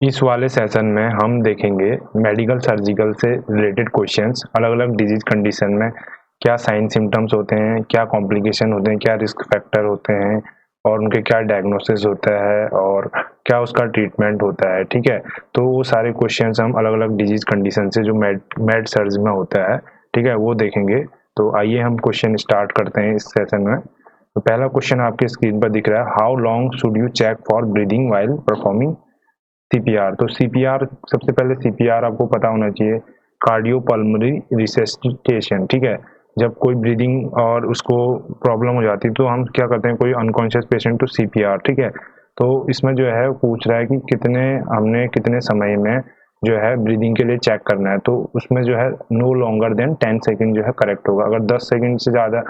इस वाले सेशन में हम देखेंगे मेडिकल सर्जिकल से रिलेटेड क्वेश्चंस, अलग अलग डिजीज कंडीशन में क्या साइन सिम्टम्स होते हैं, क्या कॉम्प्लिकेशन होते हैं, क्या रिस्क फैक्टर होते हैं और उनके क्या डायग्नोसिस होता है और क्या उसका ट्रीटमेंट होता है। ठीक है, तो वो सारे क्वेश्चंस हम अलग अलग डिजीज कंडीशन से जो मेड सर्ज में होता है, ठीक है, वो देखेंगे। तो आइए हम क्वेश्चन स्टार्ट करते हैं इस सेशन में। तो पहला क्वेश्चन आपके स्क्रीन पर दिख रहा है, how long should you check for breathing while performing CPR. तो सीपीआर, सबसे पहले सीपीआर आपको पता होना चाहिए, कार्डियोपल्मोनरी रिसस्सिटेशन। ठीक है, जब कोई ब्रीदिंग और उसको प्रॉब्लम हो जाती है तो हम क्या करते हैं, कोई अनकॉन्शियस पेशेंट तो सीपीआर। ठीक है, तो इसमें जो है पूछ रहा है कि कितने समय में जो है ब्रीदिंग के लिए चेक करना है। तो उसमें जो है नो लॉन्गर देन 10 सेकेंड जो है करेक्ट होगा। अगर 10 सेकेंड से ज़्यादा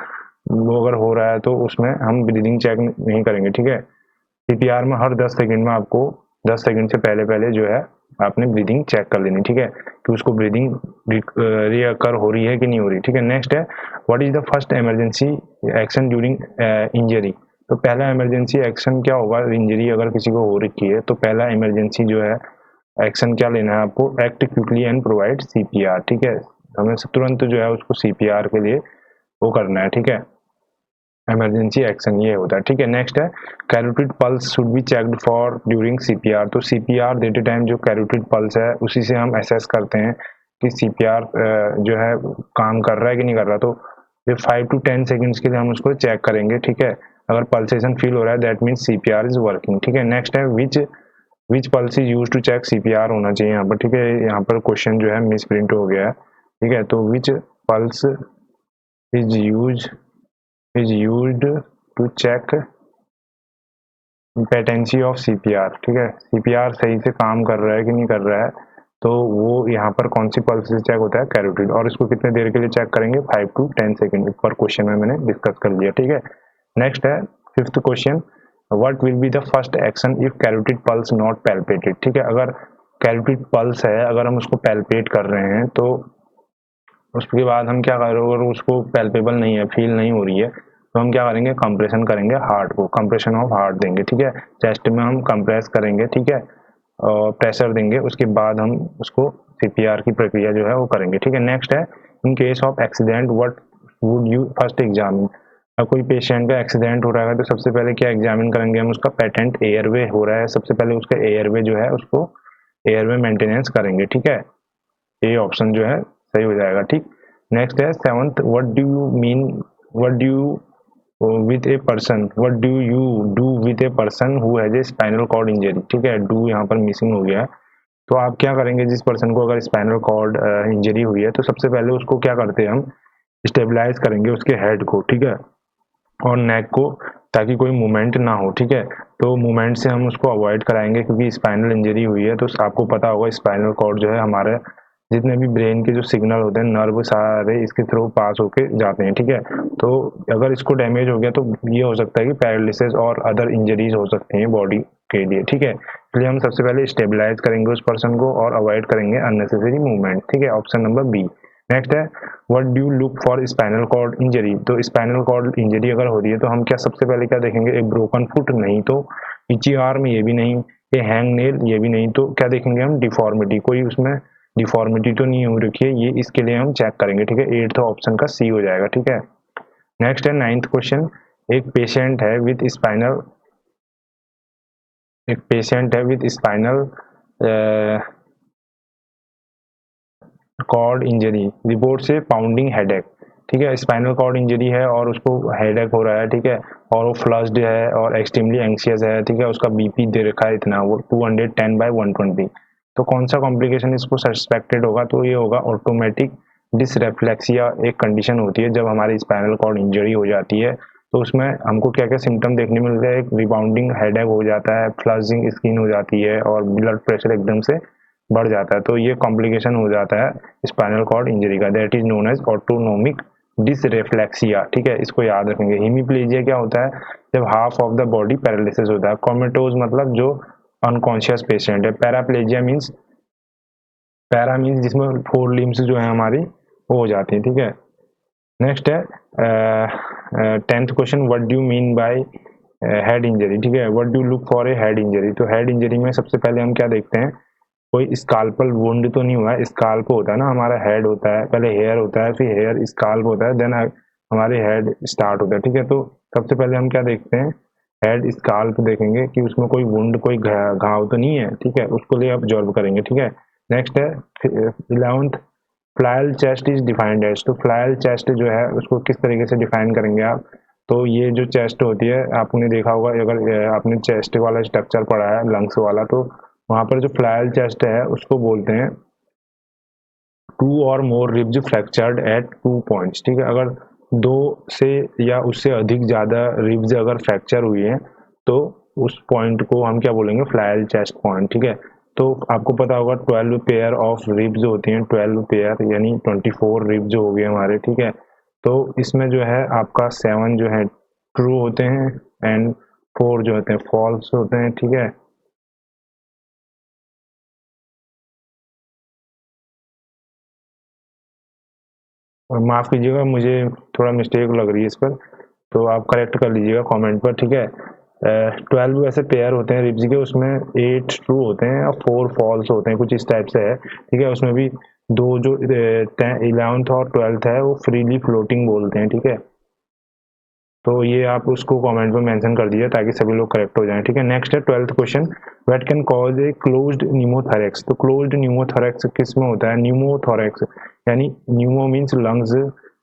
वो अगर हो रहा है तो उसमें हम ब्रीदिंग चेक नहीं करेंगे। ठीक है, सीपीआर में हर 10 सेकंड में आपको 10 सेकंड से पहले पहले जो है आपने ब्रीदिंग चेक कर लेनी। ठीक है, कि उसको ब्रीदिंग रिकर हो रही है कि नहीं हो रही। ठीक है, नेक्स्ट है, what is the first emergency action during injury. तो पहला इमरजेंसी एक्शन क्या होगा, इंजरी अगर किसी को हो रखी है तो पहला इमरजेंसी जो है एक्शन क्या लेना है आपको, act quickly and provide CPR. ठीक है, हमें तुरंत जो है उसको सीपीआर के लिए वो करना है। ठीक है, इमरजेंसी एक्शन ये होता है। ठीक है, नेक्स्ट है, carotid pulse should be checked for during CPR. तो सीपीआर देते टाइम जो कैरोटिड पल्स है उसी से हम असेस करते हैं कि सीपीआर जो है काम कर रहा है कि नहीं कर रहा। तो ये 5 to 10 सेकेंड्स के लिए हम उसको चेक करेंगे। ठीक है, अगर पल्सेशन फील हो रहा है that means CPR is working. ठीक है, नेक्स्ट है, which pulse is use to check CPR होना चाहिए यहाँ पर। ठीक है, यहाँ पर क्वेश्चन जो है मिस प्रिंट हो गया है। ठीक है, तो which pulse is used to check patency of CPR. ठीक है, सीपीआर सही से काम कर रहा है कि नहीं कर रहा है, तो वो यहाँ पर कौन सी पल्स से चेक होता है, कैरोटिड। और इसको कितने देर के लिए चेक करेंगे, 5 to 10 सेकेंड पर क्वेश्चन में मैंने डिस्कस कर लिया। ठीक है, नेक्स्ट है fifth question, what will be the first action if carotid pulse not palpated. ठीक है, अगर कैरोटिड पल्स है, अगर हम उसको पैल्पेट कर रहे हैं तो उसके बाद हम क्या करेंगे, अगर उसको पैल्पेबल नहीं है, फील नहीं हो रही है, तो हम क्या करेंगे, कंप्रेशन करेंगे हार्ट को, कंप्रेशन ऑफ हार्ट देंगे। ठीक है, चेस्ट में हम कंप्रेस करेंगे। ठीक है, और प्रेशर देंगे, उसके बाद हम उसको सीपीआर की प्रक्रिया जो है वो करेंगे। ठीक है, नेक्स्ट है, in case of accident what would you first examine. अगर कोई पेशेंट का एक्सीडेंट हो रहा है तो सबसे पहले क्या एग्जामिन करेंगे हम, उसका पेटेंट एयरवे हो रहा है, सबसे पहले उसका एयरवे जो है उसको एयरवे मेंटेनेंस करेंगे। ठीक है, ये ऑप्शन जो है सही हो जाएगा। ठीक, नेक्स्ट है seventh, what do you do with a person who has a spinal cord injury. ठीक है, डू यहाँ पर मिसिंग हो गया है। तो आप क्या करेंगे, जिस पर्सन को अगर स्पाइनल कॉर्ड इंजरी हुई है तो सबसे पहले उसको क्या करते हैं हम, स्टेबलाइज करेंगे उसके हेड को। ठीक है, और नेक को, ताकि कोई मूवमेंट ना हो। ठीक है, तो मूवमेंट से हम उसको अवॉइड कराएंगे क्योंकि स्पाइनल इंजरी हुई है। तो आपको पता होगा स्पाइनल कॉर्ड जो है हमारे जितने भी ब्रेन के जो सिग्नल होते हैं, नर्व सारे इसके थ्रू पास होके जाते हैं। ठीक है, तो अगर इसको डैमेज हो गया तो ये हो सकता है कि पैरालिसिस और अदर इंजरीज हो सकती हैं बॉडी के लिए। ठीक है, इसलिए हम सबसे पहले स्टेबलाइज करेंगे उस पर्सन को और अवॉइड करेंगे अननेसेसरी मूवमेंट। ठीक है, ऑप्शन नंबर बी। नेक्स्ट है, what do look for spinal cord injury. तो स्पाइनल कॉर्ड इंजरी अगर हो रही है तो हम क्या सबसे पहले क्या देखेंगे, एक ब्रोकन फुट नहीं, तो इची आर्म ये भी नहीं, ये हैंग नेल ये भी नहीं, तो क्या देखेंगे हम, डिफॉर्मिटी, कोई उसमें डिफॉर्मिटी तो नहीं हो रखी है, ये इसके लिए हम चेक करेंगे। ठीक है, एट्थ ऑप्शन का सी हो जाएगा। ठीक है, नेक्स्ट है नाइन्थ क्वेश्चन, एक पेशेंट है विद स्पाइनल एक पेशेंट है with spinal cord injury, report से पाउंडिंग हेडेक। ठीक है, स्पाइनल कॉर्ड इंजरी है और उसको हेडेक हो रहा है। ठीक है, और वो फ्लस्ड है और एक्सट्रीमली एंक्सियस है। ठीक है, उसका बीपी दे रखा है इतना, वो 210/120। तो कौन सा कॉम्प्लिकेशन इसको सस्पेक्टेड होगा, तो ये होगा ऑटोमेटिक डिसरेफ्लेक्सिया। एक कंडीशन होती है जब हमारी स्पाइनल कॉर्ड इंजरी हो जाती है तो उसमें हमको क्या क्या सिम्टम देखने मिलते हैं, एक रिबाउंडिंग हेडेक हो जाता है, फ्लशिंग स्किन हो जाती है और ब्लड प्रेशर एकदम से बढ़ जाता है। तो ये कॉम्प्लिकेशन हो जाता है स्पाइनल कॉर्ड इंजरी का, that is known as autonomic dysreflexia. ठीक है, इसको याद रखेंगे। हिमीप्लेजिया क्या होता है, जब half of the body paralysis होता है। कोमेटोज मतलब जो अनकॉन्शियस पेशेंट है। पैराप्लेजिया मीन्स, पैरा मीन्स जिसमें 4 लिम्स जो है हमारी वो हो जाती है। ठीक है, नेक्स्ट है 10th question, what do mean by head injury, ठीक है। What do look for a head injury, तो हेड इंजरी में सबसे पहले हम क्या देखते हैं, कोई स्काल्पल वुंड तो नहीं हुआ है। स्काल्प होता है ना, हमारा हेड होता है, पहले हेयर होता है, फिर हेयर स्काल्प होता है, देन हमारे हेड स्टार्ट होता है, ठीक है। तो सबसे पहले हम क्या देखते हैं, हेड स्काल्प देखेंगे कि उसमें कोई वुंड, कोई घाव तो नहीं है, ठीक है, उसको लिए ऑब्जर्व करेंगे, ठीक है। नेक्स्ट है 11th, flail chest is defined as, तो फ्लायल चेस्ट जो है उसको किस तरीके से डिफाइन करेंगे आप, तो ये जो चेस्ट होती है, आपने देखा होगा, अगर आपने चेस्ट वाला स्ट्रक्चर पढ़ा है लंग्स वाला, तो वहाँ पर जो फ्लायल चेस्ट है उसको बोलते हैं टू और मोर रिब्स फ्रैक्चर्ड एट 2 पॉइंट्स, ठीक है। अगर दो से या उससे अधिक ज़्यादा रिब्स अगर फ्रैक्चर हुई है तो उस पॉइंट को हम क्या बोलेंगे, फ्लायल चेस्ट पॉइंट, ठीक है। तो आपको पता होगा 12 पेयर ऑफ रिब्स होती हैं, 12 पेयर यानी 24 रिब्स हो गए हमारे, ठीक है। तो इसमें जो है आपका 7 जो है ट्रू होते हैं एंड 4 जो होते हैं फॉल्स होते हैं, ठीक है। और माफ़ कीजिएगा, मुझे थोड़ा मिस्टेक लग रही है इस पर, तो आप करेक्ट कर लीजिएगा कमेंट पर, ठीक है। 12 ऐसे पेयर होते हैं रिब्स के, उसमें 8 ट्रू होते हैं और 4 फॉल्स होते हैं, कुछ इस टाइप से है, ठीक है। उसमें भी दो जो 11th और 12th है वो फ्रीली फ्लोटिंग बोलते हैं, ठीक है। तो ये आप उसको कमेंट में मेंशन कर दीजिए ताकि सभी लोग करेक्ट हो जाएं, ठीक है। नेक्स्ट है 12th question, what can cause a closed pneumothorax, तो क्लोज्ड न्यूमोथोरैक्स किस में होता है, न्यूमोथोरैक्स यानी Numa means lungs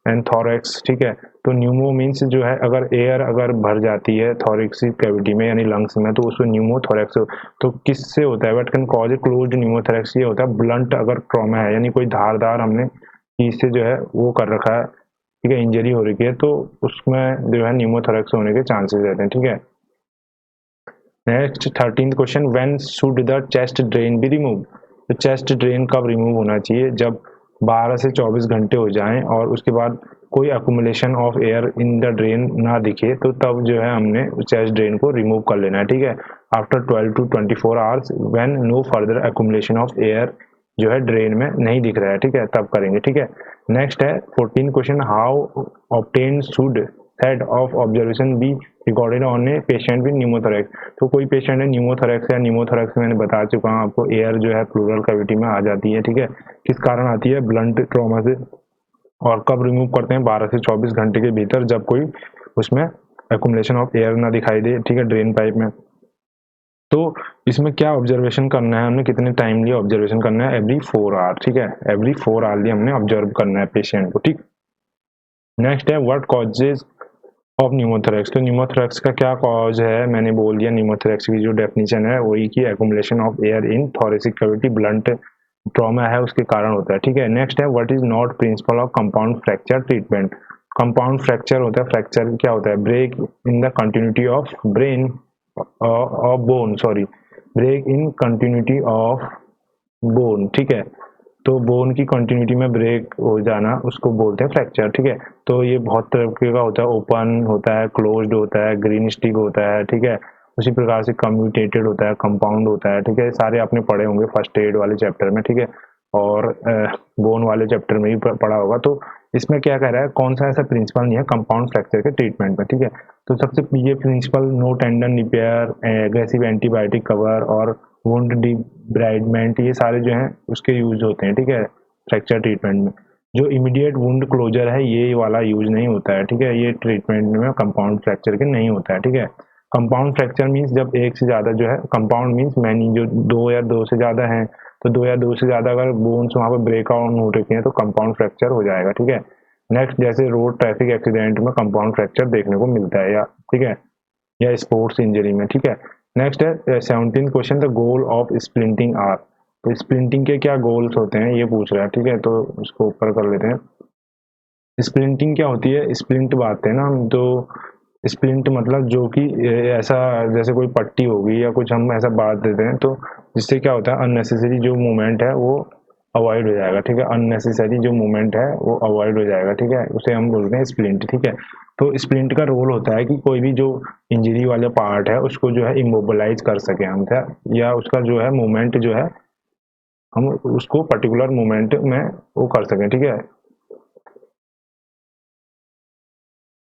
and thorax, ठीक है। तो न्यूमो मीन्स जो है अगर एयर अगर भर जाती है थोरैक्सिक कैविटी में यानी लंग्स में, तो उसको न्यूमोथोरैक्स, तो किससे होता है, what can cause a closed pneumothorax, ये होता है ब्लंट अगर ट्रॉमा है, यानी कोई धारदार हमने चीज से जो है वो कर रखा है, ठीक है, इंजरी हो रही है, तो उसमें जो है न्यूमोथोरैक्स होने के चांसेस रहते हैं, ठीक है। Next 13th question, when should the chest drain be remove, तो चेस्ट ड्रेन कब रिमूव होना चाहिए, जब 12 से 24 घंटे हो जाएं और उसके बाद कोई accumulation of air in the drain ना दिखे, तो तब जो है हमने चेस्ट ड्रेन को रिमूव कर लेना है, ठीक है। After 12 to 24 hours when no further accumulation of air जो है ड्रेन में नहीं दिख रहा है, ठीक है, तब करेंगे, ठीक है। नेक्स्ट है 14 question, how obtain should head of observation be recorded on a patient with pneumothorax, तो कोई पेशेंट है न्यूमोथोरैक्स, या न्यूमोथोरैक्स मैंने बता चुका हूँ आपको, एयर जो है प्लूरल कैविटी में आ जाती है, ठीक है। किस कारण आती है, ब्लंट ट्रॉमा से, और कब रिमूव करते हैं, 12 से 24 घंटे के भीतर, जब कोई उसमें एकुमुलेशन ऑफ एयर ना दिखाई दे, ठीक है, ड्रेन पाइप में। तो इसमें क्या ऑब्जर्वेशन करना है, हमने कितने टाइम लिए ऑब्जर्वेशन करना है, एवरी 4 आवर, ठीक है, एवरी 4 आवर लिए हमने ऑब्जर्व करना है पेशेंट को, ठीक। नेक्स्ट है व्हाट कॉजेज ऑफ न्यूमोथोरैक्स, तो न्यूमोथोरैक्स का क्या कॉज है, मैंने बोल दिया, न्यूमोथोरैक्स की जो डेफिनेशन है वही की accumulation of air in thoracic cavity, blunt trauma है उसके कारण होता है, ठीक है। नेक्स्ट है what is not principle of compound fracture treatment, compound fracture होता है, फ्रैक्चर क्या होता है, break in the continuity of brain of bone, sorry, break in continuity of bone, ठीक है। तो बोन की कंटिन्यूटी में ब्रेक हो जाना उसको बोलते हैं फ्रैक्चर, ठीक है। तो ये बहुत तरीके का होता है, ओपन होता है, क्लोज्ड होता है, ग्रीन स्टिक होता है, ठीक है। उसी प्रकार से कम्यूटेटेड होता है, कंपाउंड होता है, ठीक है। सारे आपने पढ़े होंगे फर्स्ट एड वाले चैप्टर में, ठीक है, और बोन वाले चैप्टर में भी पढ़ा होगा। तो इसमें क्या कह रहा है, कौन सा ऐसा प्रिंसिपल नहीं है कंपाउंड फ्रैक्चर के ट्रीटमेंट में, ठीक है। तो सबसे ये principle, no tendon repair, aggressive antibiotic cover और वुंड डिब्राइडमेंट, ये सारे जो हैं उसके यूज होते हैं, ठीक है, फ्रैक्चर ट्रीटमेंट में। जो इमीडिएट वुंड क्लोजर है ये वाला यूज नहीं होता है, ठीक है, ये ट्रीटमेंट में कंपाउंड फ्रैक्चर के नहीं होता है, ठीक है। कंपाउंड फ्रैक्चर मीन्स जब एक से ज्यादा जो है, कंपाउंड मीन्स मैनी, जो दो या दो से ज्यादा हैं, तो दो या दो से ज्यादा अगर बोन्स वहां पर ब्रेकआउट हो रखी हैं तो कंपाउंड फ्रैक्चर हो जाएगा, ठीक है। नेक्स्ट, जैसे रोड ट्रैफिक एक्सीडेंट में कंपाउंड फ्रैक्चर देखने को मिलता है, या ठीक है, या स्पोर्ट्स इंजरी में, ठीक है। नेक्स्ट है 17th question, the goal of splinting are, तो स्प्लिंटिंग के क्या गोल्स होते हैं ये पूछ रहा है, ठीक है, तो उसको ऊपर कर लेते हैं। स्प्लिंटिंग क्या होती है, स्प्लिंट बात है ना हम, तो स्प्लिंट मतलब जो कि ऐसा, जैसे कोई पट्टी होगी या कुछ हम ऐसा बांध देते हैं, तो जिससे क्या होता है, अननेसेसरी जो मूवमेंट है वो अवॉइड हो जाएगा, ठीक है, अननेसेसरी जो मूवमेंट है वो अवॉइड हो जाएगा, ठीक है, उसे हम बोलते हैं स्प्लिंट, ठीक है। तो स्प्लिंट का रोल होता है कि कोई भी जो इंजरी वाला पार्ट है उसको जो है इमोबिलाइज कर सके हम, या उसका जो है मूवमेंट जो है हम उसको पर्टिकुलर मूवमेंट में वो कर सकें, ठीक है,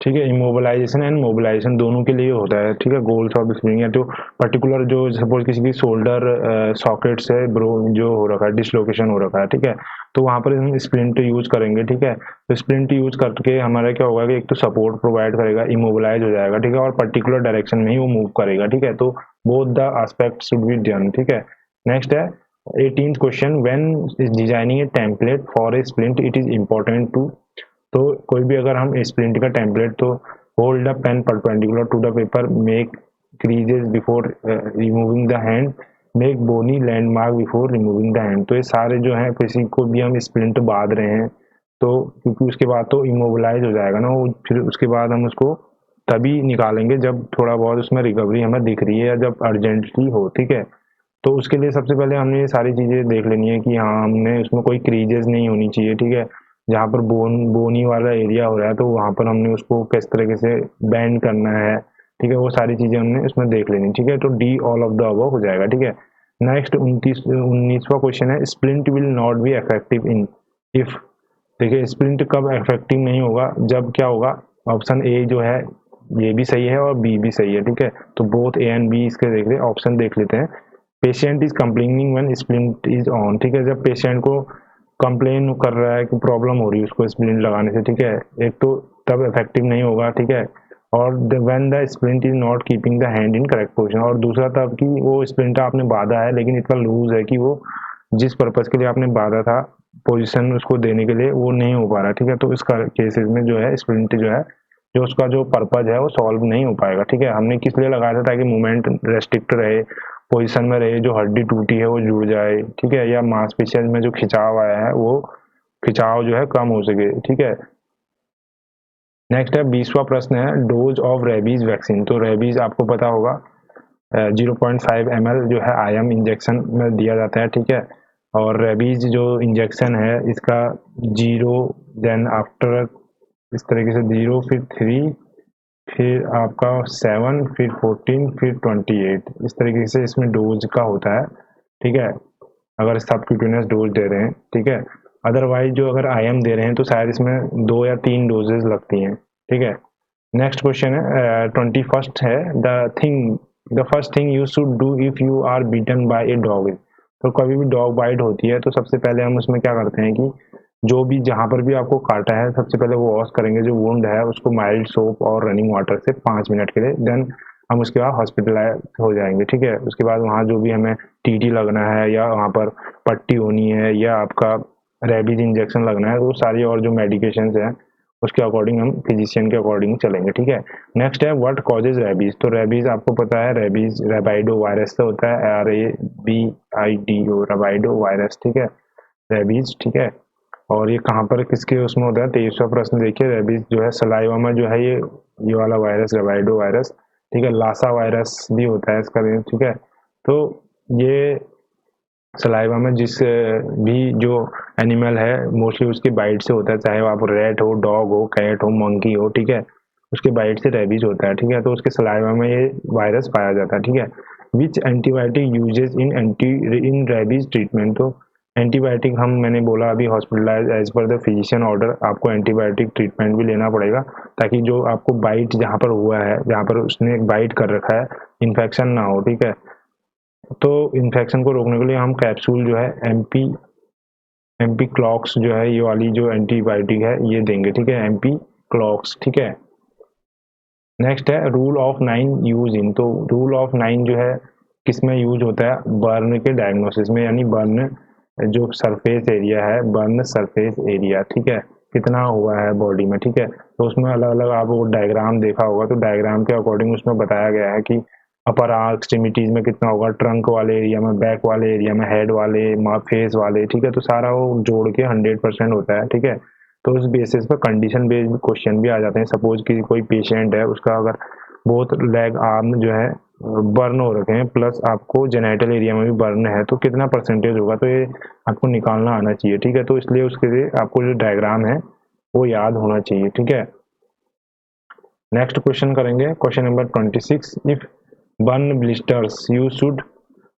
ठीक है। इमोबिलाइजेशन एंड मोबिलाइजेशन दोनों के लिए होता है, ठीक है। गोल्स ऑफ स्प्रिंग या तो पर्टिकुलर जो सपोज किसी की शोल्डर सॉकेट से ब्रो जो हो रखा है, डिसलोकेशन हो रखा है, ठीक है, तो वहाँ पर हम स्प्रिंट यूज करेंगे, ठीक है। तो स्प्रिंट यूज करके हमारा क्या होगा कि एक तो सपोर्ट प्रोवाइड करेगा, इमोबिलाइज हो जाएगा, ठीक है, और पर्टिकुलर डायरेक्शन में ही वो मूव करेगा, ठीक है। तो both the aspect should be done, ठीक है। नेक्स्ट है 18th question, when designing a template for a sprint it is important to, तो कोई भी अगर हम स्प्रिंट का टेम्पलेट, तो hold the pen perpendicular to the paper, make creases before removing the hand, make bony landmark before removing the hand. तो ये सारे जो है किसी को भी हम स्प्रिंट बांध रहे हैं तो क्योंकि उसके बाद तो इमोबिलाइज हो जाएगा ना वो, फिर उसके बाद हम उसको तभी निकालेंगे जब थोड़ा बहुत उसमें रिकवरी हमें दिख रही है या जब अर्जेंटली हो, ठीक है। तो उसके लिए सबसे पहले हमने ये सारी चीज़ें देख लेनी है कि हाँ हमने उसमें कोई क्रीजेस नहीं होनी चाहिए, ठीक है। जहाँ पर बोनी वाला एरिया हो रहा है तो वहाँ पर हमने उसको किस तरीके से बैंड करना है, ठीक है, वो सारी चीज़ें हमने उसमें देख लेनी, ठीक है। तो D all of the above हो जाएगा, ठीक है। नेक्स्ट 19वां क्वेश्चन है, splint will not be effective in if, देखिए स्प्लिंट कब इफेक्टिव नहीं होगा, जब क्या होगा, ऑप्शन ए जो है ये भी सही है और बी भी सही है, ठीक है। तो बोथ ए एंड बी इसके देख ले, ऑप्शन देख लेते हैं। Patient is complaining when splint is on, ठीक है, जब पेशेंट को कंप्लेन कर रहा है कि प्रॉब्लम हो रही है उसको स्प्लिंट लगाने से, ठीक है, एक तो तब इफेक्टिव नहीं होगा, ठीक है। और when the splint is not keeping the hand in correct position, और दूसरा तब कि वो स्प्लिंट आपने बांधा है लेकिन इतना लूज है कि वो जिस पर्पज के लिए आपने बांधा था पोजीशन उसको देने के लिए वो नहीं हो पा रहा, ठीक है। तो इस केसेस में जो है स्प्लिंट जो है जो उसका जो पर्पज है वो सॉल्व नहीं हो पाएगा, ठीक है। हमने किस लिए लगाया था, ताकि मूवमेंट रेस्ट्रिक्ट रहे, पोजीशन में रहे, जो हड्डी टूटी है वो जुड़ जाए, ठीक है, या मांसपेशियों में जो खिंचाव आया है वो खिंचाव जो है कम हो सके, ठीक है। नेक्स्ट है 20वां प्रश्न है, डोज ऑफ रेबीज वैक्सीन, तो रेबीज आपको पता होगा 0.5 ml जो है IM इंजेक्शन में दिया जाता है, ठीक है। और रेबीज जो इंजेक्शन है इसका 0, देन आफ्टर इस तरीके से 0, फिर 3, फिर आपका 7, फिर 14, फिर 28, इस तरीके से इसमें डोज का होता है, ठीक है, अगर सबक्यूटेनियस डोज दे रहे हैं, ठीक है। अदरवाइज जो अगर IM दे रहे हैं तो शायद इसमें 2 या 3 डोजेज लगती हैं, ठीक है। नेक्स्ट क्वेश्चन है 21st है, the first thing you should do if you are beaten by a dog, तो कभी भी डॉग बाइट होती है तो सबसे पहले हम उसमें क्या करते हैं कि जो भी जहाँ पर भी आपको काटा है सबसे पहले वो वॉश करेंगे, जो वुंड है उसको माइल्ड सोप और रनिंग वाटर से 5 मिनट के लिए, देन हम उसके बाद हॉस्पिटलाइज हो जाएंगे, ठीक है। उसके बाद वहाँ जो भी हमें TT लगना है या वहाँ पर पट्टी होनी है या आपका रेबीज इंजेक्शन लगना है, वो सारी और जो मेडिकेशन है उसके अकॉर्डिंग हम फिजिशियन के अकॉर्डिंग चलेंगे, ठीक है। नेक्स्ट है व्हाट कॉजेज रेबीज, तो रेबीज आपको पता है रेबीज रेबाइडो वायरस से होता है, RABIDO रेबाइडो वायरस, ठीक है, रेबीज, ठीक है। और ये कहाँ पर किसके उसमें होता है, 23वां प्रश्न देखिए, रेबीज जो है सलाइवा में जो है ये वाला वायरस रेबाइडो वायरस, ठीक है, लासा वायरस भी होता है इसका, ठीक है। तो ये सलाइवा में जिस भी जो एनिमल है मोस्टली उसके बाइट से होता है, चाहे वो आप रेट हो, डॉग हो, कैट हो, मंकी हो, ठीक है, उसके बाइट से रेबीज होता है, ठीक है। तो उसके सलाइवा में ये वायरस पाया जाता है, ठीक है। Which antibiotic uses in rabies treatment, तो एंटीबायोटिक हम मैंने बोला अभी hospitalize as per the physician order, आपको एंटीबायोटिक ट्रीटमेंट भी लेना पड़ेगा ताकि जो आपको बाइट जहाँ पर हुआ है, जहाँ पर उसने बाइट कर रखा है, इन्फेक्शन ना हो, ठीक है। तो इन्फेक्शन को रोकने के लिए हम कैप्सूल जो है एमपी क्लॉक्स जो है ये वाली जो एंटीबायोटिक है ये देंगे, ठीक है, एमपी क्लॉक्स, ठीक है। नेक्स्ट है रूल ऑफ 9 यूज इन, तो रूल ऑफ 9 जो है किस में यूज होता है, बर्न के डायग्नोसिस में, यानी बर्न जो सरफेस एरिया है, बर्न सरफेस एरिया, ठीक है, कितना हुआ है बॉडी में, ठीक है। तो उसमें अलग अलग आप वो डायग्राम देखा होगा, तो डायग्राम के अकॉर्डिंग उसमें बताया गया है कि अपर एक्सट्रीमिटीज में कितना होगा, ट्रंक वाले एरिया में, बैक वाले एरिया में, हेड वाले, फेस वाले, ठीक है। तो सारा वो जोड़ के 100% होता है, ठीक है। तो उस बेसिस पर कंडीशन बेस्ड क्वेश्चन भी आ जाते हैं। सपोज कि कोई पेशेंट है उसका अगर बहुत लेग आर्म जो है बर्न हो रखे हैं, प्लस आपको जेनाइटल एरिया में भी बर्न है, तो कितना परसेंटेज होगा, तो ये आपको निकालना आना चाहिए, ठीक है। तो इसलिए उसके लिए आपको जो डायग्राम है वो याद होना चाहिए, ठीक है। नेक्स्ट क्वेश्चन करेंगे, question number 26, if burn blisters you should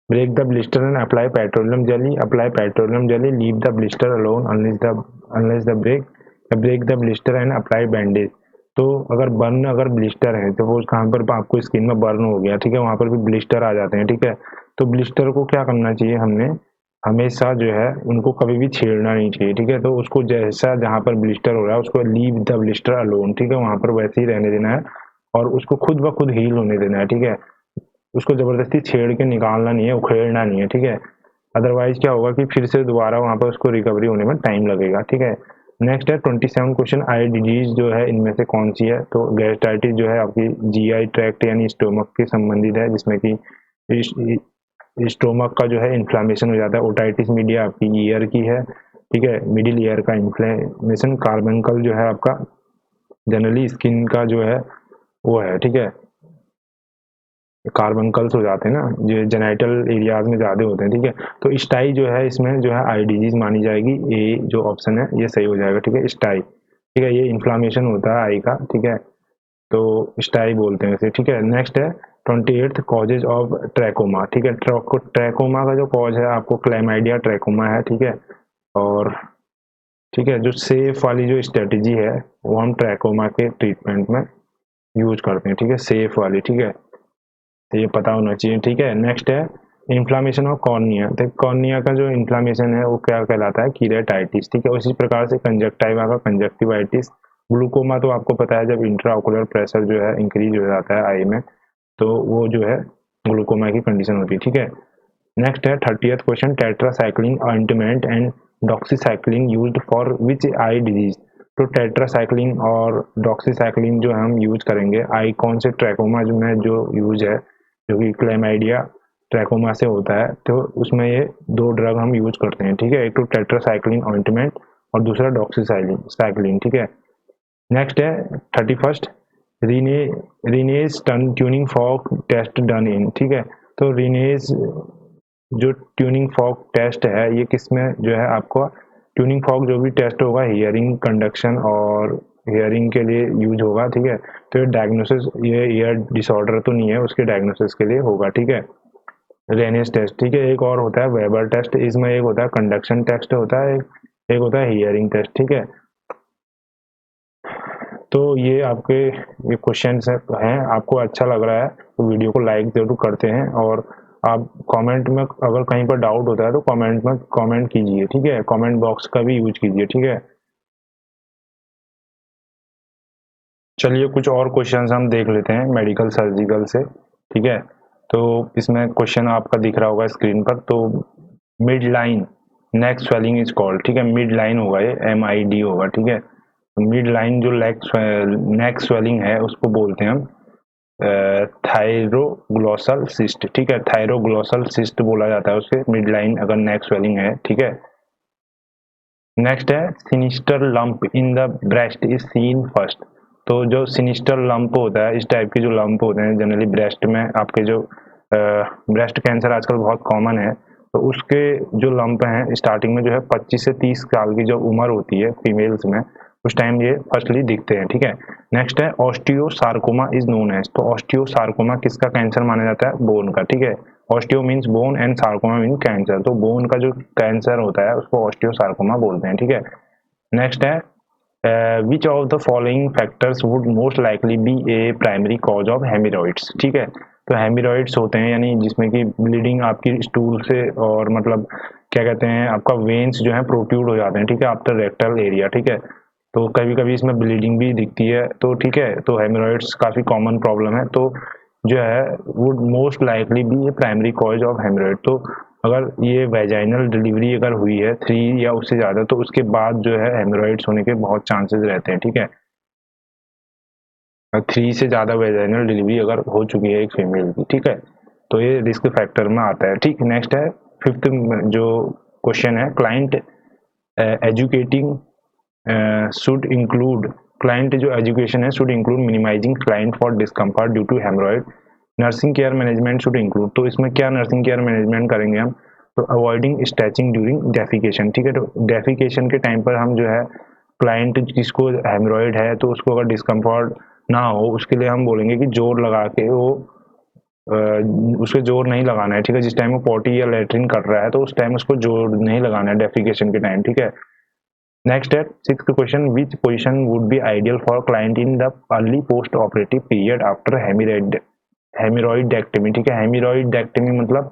break the blister and apply petroleum jelly, leave the blister alone unless the break the blister and apply bandage, तो अगर ब्लिस्टर है, तो वो कहाँ पर आपको स्किन में बर्न हो गया, ठीक है, वहाँ पर भी ब्लिस्टर आ जाते हैं, ठीक है। तो ब्लिस्टर को क्या करना चाहिए, हमने हमेशा जो है उनको कभी भी छेड़ना नहीं चाहिए, ठीक है। तो उसको जैसा जहाँ पर ब्लिस्टर हो रहा है उसको लीव द ब्लिस्टर अलोन, ठीक है, वहाँ पर वैसे ही रहने देना है और उसको खुद ब खुद हील होने देना है, ठीक है। उसको जबरदस्ती छेड़ के निकालना नहीं है, उखेड़ना नहीं है, ठीक है। अदरवाइज क्या होगा कि फिर से दोबारा वहाँ पर उसको रिकवरी होने में टाइम लगेगा, ठीक है। नेक्स्ट है 27 क्वेश्चन, आई डिजीज जो है इनमें से कौन सी है। तो गैस्ट्राइटिस जो है आपकी जीआई ट्रैक्ट यानी स्टोमक के संबंधित है, जिसमें कि स्टोमक का जो है इन्फ्लामेशन हो जाता है। ओटाइटिस मीडिया आपकी ईयर की है, ठीक है, मिडिल ईयर का इन्फ्लेमेशन। कार्बनकल जो है आपका जनरली स्किन का जो है वो है, ठीक है, कार्बनकल्स हो जाते हैं ना, जो जेनाइटल एरियाज में ज़्यादा होते हैं, ठीक है। तो स्टाई जो है इसमें जो है आई डिजीज मानी जाएगी, ए जो ऑप्शन है ये सही हो जाएगा, ठीक है, स्टाई, ठीक है, ये इन्फ्लामेशन होता है आई का, ठीक है, तो स्टाई बोलते हैं इसे, ठीक है। नेक्स्ट है 28th कॉजेज ऑफ ट्रैकोमा, ठीक है। ट्रैकोमा का जो कॉज है आपको क्लैमाइडिया ट्रैकोमा है, ठीक है। और ठीक है, जो सेफ वाली जो स्ट्रेटेजी है वो हम ट्रैकोमा के ट्रीटमेंट में यूज करते हैं, ठीक है, सेफ वाली, ठीक है, तो ये पता होना चाहिए, ठीक है। नेक्स्ट है इन्फ्लामेशन ऑफ कॉर्निया। तो कॉर्निया का जो इन्फ्लामेशन है वो क्या कहलाता है, कीरेटाइटिस, ठीक है। उसी प्रकार से कंजक्टिवा का कंजक्टिवाइटिस। ग्लूकोमा तो आपको पता है जब इंट्राओकुलर प्रेशर जो है इंक्रीज हो जाता है आई में, तो वो जो है ग्लूकोमा की कंडीशन होती है, ठीक है। नेक्स्ट है 30th question, tetracycline ointment and doxycycline used for which eye disease. तो टेट्रासाइक्लिन और डॉक्सीसाइक्लिन जो हम यूज करेंगे आई कौन से ट्रैकोमा जो में जो यूज है, जो कि क्लेमाइडिया ट्रैकोमा से होता है, तो उसमें ये दो ड्रग हम यूज करते हैं, ठीक है। एक तो टेट्रासाइक्लिन ऑइंटमेंट और दूसरा डॉक्सीसाइक्लिन साइक्लिन, ठीक है। नेक्स्ट है 31st, Rinne Rinne's tuning fork test done in, ठीक है। तो रीनेज जो ट्यूनिंग फॉक टेस्ट है ये किसमें जो है आपको, ट्यूनिंग फॉक जो भी टेस्ट होगा हियरिंग कंडक्शन और हियरिंग के लिए यूज होगा, ठीक है। तो ये डायग्नोसिस, ये ईयर डिसऑर्डर तो नहीं है, उसके डायग्नोसिस के लिए होगा, ठीक है। रेनेस टेस्ट, ठीक है। एक और होता है वेबर टेस्ट, इसमें एक होता है कंडक्शन टेस्ट होता है, एक होता है हियरिंग टेस्ट, ठीक है। तो ये आपके ये क्वेश्चन हैं, आपको अच्छा लग रहा है तो वीडियो को लाइक जरूर करते हैं, और आप कमेंट में अगर कहीं पर डाउट होता है तो कमेंट में कमेंट कीजिए, ठीक है, कमेंट बॉक्स का भी यूज कीजिए, ठीक है। चलिए कुछ और क्वेश्चंस हम देख लेते हैं मेडिकल सर्जिकल से, ठीक है। तो इसमें क्वेश्चन आपका दिख रहा होगा स्क्रीन पर। तो mid line neck swelling is called, ठीक है, मिड लाइन होगा ये, MID होगा, ठीक है। मिड लाइन जो नेक स्वेलिंग है उसको बोलते हैं हम थायरोग्लोसल सिस्ट, ठीक है, थायरोग्लोसल सिस्ट बोला जाता है उसके मिड लाइन अगर नेक स्वेलिंग है, ठीक है। नेक्स्ट है sinister lump in the breast is seen first. तो जो सिनिस्टर लंप होता है, इस टाइप के जो लंप होते हैं जनरली ब्रेस्ट में, आपके जो ब्रेस्ट कैंसर आजकल बहुत कॉमन है, तो उसके जो लंप हैं स्टार्टिंग में जो है 25 से 30 साल की जो उम्र होती है फीमेल्स में, उस टाइम ये फर्स्टली दिखते हैं, ठीक है। नेक्स्ट है ऑस्टियोसार्कोमा इज नोन एज। तो ऑस्टियोसार्कोमा किसका कैंसर माना जाता है, बोन का, ठीक है। Osteo means bone and sarcoma mean cancer, तो बोन का जो कैंसर होता है उसको ऑस्टियोसार्कोमा बोलते हैं, ठीक है। नेक्स्ट है which of the following factors would most likely be a primary cause of haemorrhoids, ठीक है। तो हेमिरॉइड्स होते हैं यानी जिसमें कि ब्लीडिंग आपकी स्टूल से और मतलब क्या कहते हैं आपका वेन्स जो है प्रोट्यूड हो जाते हैं, ठीक है, आफ्टर रेक्टल एरिया, ठीक है। तो कभी कभी इसमें ब्लीडिंग भी दिखती है, तो ठीक है, तो हेमोरॉइड्स काफ़ी कॉमन प्रॉब्लम है, तो जो है would most likely be a primary cause of haemorrhoid. तो अगर ये वेजाइनल डिलीवरी अगर हुई है 3 या उससे ज़्यादा, तो उसके बाद जो है हेमोरॉइड्स होने के बहुत चांसेस रहते हैं, ठीक है। 3 से ज़्यादा वेजाइनल डिलीवरी अगर हो चुकी है एक फीमेल की, ठीक है, तो ये रिस्क फैक्टर में आता है, ठीक। नेक्स्ट है 5th जो क्वेश्चन है, client educating should include, client जो एजुकेशन है should include minimizing client for discomfort due to hemorrhoid. Nursing care management should include, तो इसमें क्या नर्सिंग केयर मैनेजमेंट करेंगे हम, तो अवॉइडिंग स्ट्रेचिंग ड्यूरिंग डेफिकेशन, ठीक है। तो डेफिकेशन के टाइम पर हम जो है क्लाइंट जिसको हेमरॉइड है तो उसको अगर डिस्कम्फर्ट ना हो उसके लिए हम बोलेंगे कि जोर लगा के वो उसको जोर नहीं लगाना है, ठीक है। जिस टाइम वो पॉटी या लेटरिन कर रहा है तो उस टाइम उसको जोर नहीं लगाना है डेफिकेशन के टाइम, ठीक है। नेक्स्ट है sixth question, which position would be ideal for client in the early post operative period after haemorrhoidectomy. ठीक है, हेमिरॉइडेक्टमी मतलब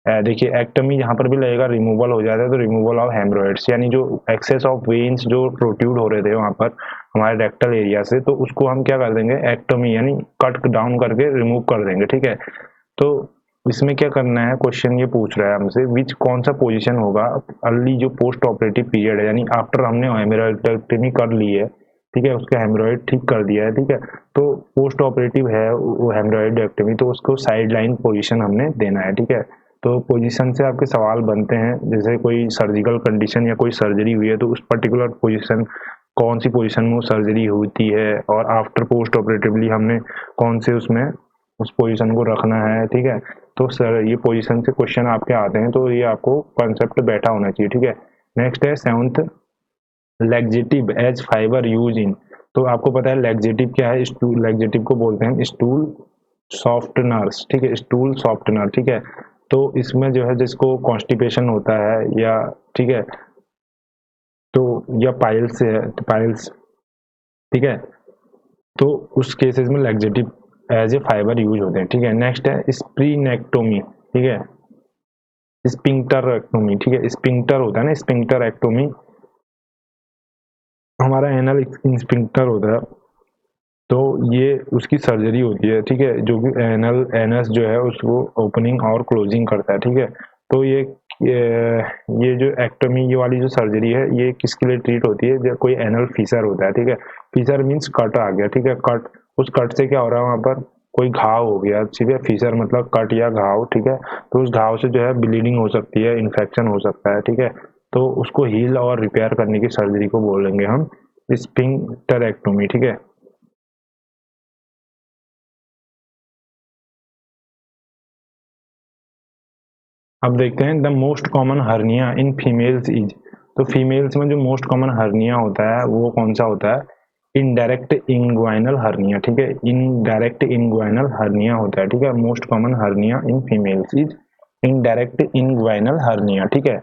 देखिए एक्टमी यहाँ पर भी लगेगा, रिमूवल हो जाता है तो रिमूवल ऑफ हेमरॉइड्स, यानी जो एक्सेस ऑफ वेन्स जो प्रोट्यूड हो रहे थे वहाँ पर हमारे रेक्टल एरिया से, तो उसको हम क्या कर देंगे, एक्टमी यानी कट डाउन करके रिमूव कर देंगे। ठीक है, तो इसमें क्या करना है, क्वेश्चन ये पूछ रहा है हमसे विच कौन सा पोजीशन होगा अर्ली जो पोस्ट ऑपरेटिव पीरियड है, यानी आफ्टर हमने हेमरॉइडेक्टमी कर ली है, ठीक है, उसका हेमरॉइड ठीक कर दिया है, ठीक है, तो पोस्ट ऑपरेटिव है वो हेमरॉइडेक्टमी, तो उसको साइड लाइन पोजिशन हमने देना है। ठीक है, तो पोजीशन से आपके सवाल बनते हैं, जैसे कोई सर्जिकल कंडीशन या कोई सर्जरी हुई है तो उस पर्टिकुलर पोजीशन, कौन सी पोजीशन में वो सर्जरी होती है, और आफ्टर पोस्ट ऑपरेटिवली हमने कौन से उसमें उस पोजीशन को रखना है। ठीक है, तो सर ये पोजीशन से क्वेश्चन आपके आते हैं, तो ये आपको कॉन्सेप्ट बैठा होना चाहिए। ठीक है, नेक्स्ट है seventh, laxative as fiber use in. तो आपको पता है लैक्सेटिव क्या है, स्टूल, लैक्सेटिव को बोलते हैं स्टूल सॉफ्टनर्स। ठीक है, स्टूल सॉफ्टनर। ठीक है, तो इसमें जो है जिसको कॉन्स्टिपेशन होता है या, ठीक है, तो या पाइल्स है, तो पाइल्स, ठीक है, तो उस केसेस में laxative as a fiber use होते हैं। ठीक है, नेक्स्ट है स्प्रीनेक्टोमी। ठीक है, स्पिंक्टर एक्टोमी। ठीक है, स्पिंक्टर होता है ना, स्पिंक्टर एक्टोमी हमारा एनल स्पिंक्टर होता है, तो ये उसकी सर्जरी होती है। ठीक है, जो कि एनल एनस जो है उसको ओपनिंग और क्लोजिंग करता है। ठीक है, तो ये जो एक्टोमी ये वाली जो सर्जरी है ये किसके लिए ट्रीट होती है, जब कोई एनल फीसर होता है। ठीक है, फीसर मीन्स कट आ गया। ठीक है, कट, उस कट से क्या हो रहा है, वहाँ पर कोई घाव हो गया। ठीक है, फीसर मतलब कट या घाव। ठीक है, तो उस घाव से जो है ब्लीडिंग हो सकती है, इन्फेक्शन हो सकता है। ठीक है, तो उसको हील और रिपेयर करने की सर्जरी को बोलेंगे हम स्पिंक्टरेक्टोमी। ठीक है, अब देखते हैं the most common hernia in females is. तो फीमेल्स में जो मोस्ट कॉमन हर्निया होता है वो कौन सा होता है, इनडायरेक्ट इंग्वाइनल हर्निया। ठीक है, इनडायरेक्ट इंग्वाइनल हर्निया होता है। ठीक है, most common hernia in females is indirect inguinal hernia. ठीक है,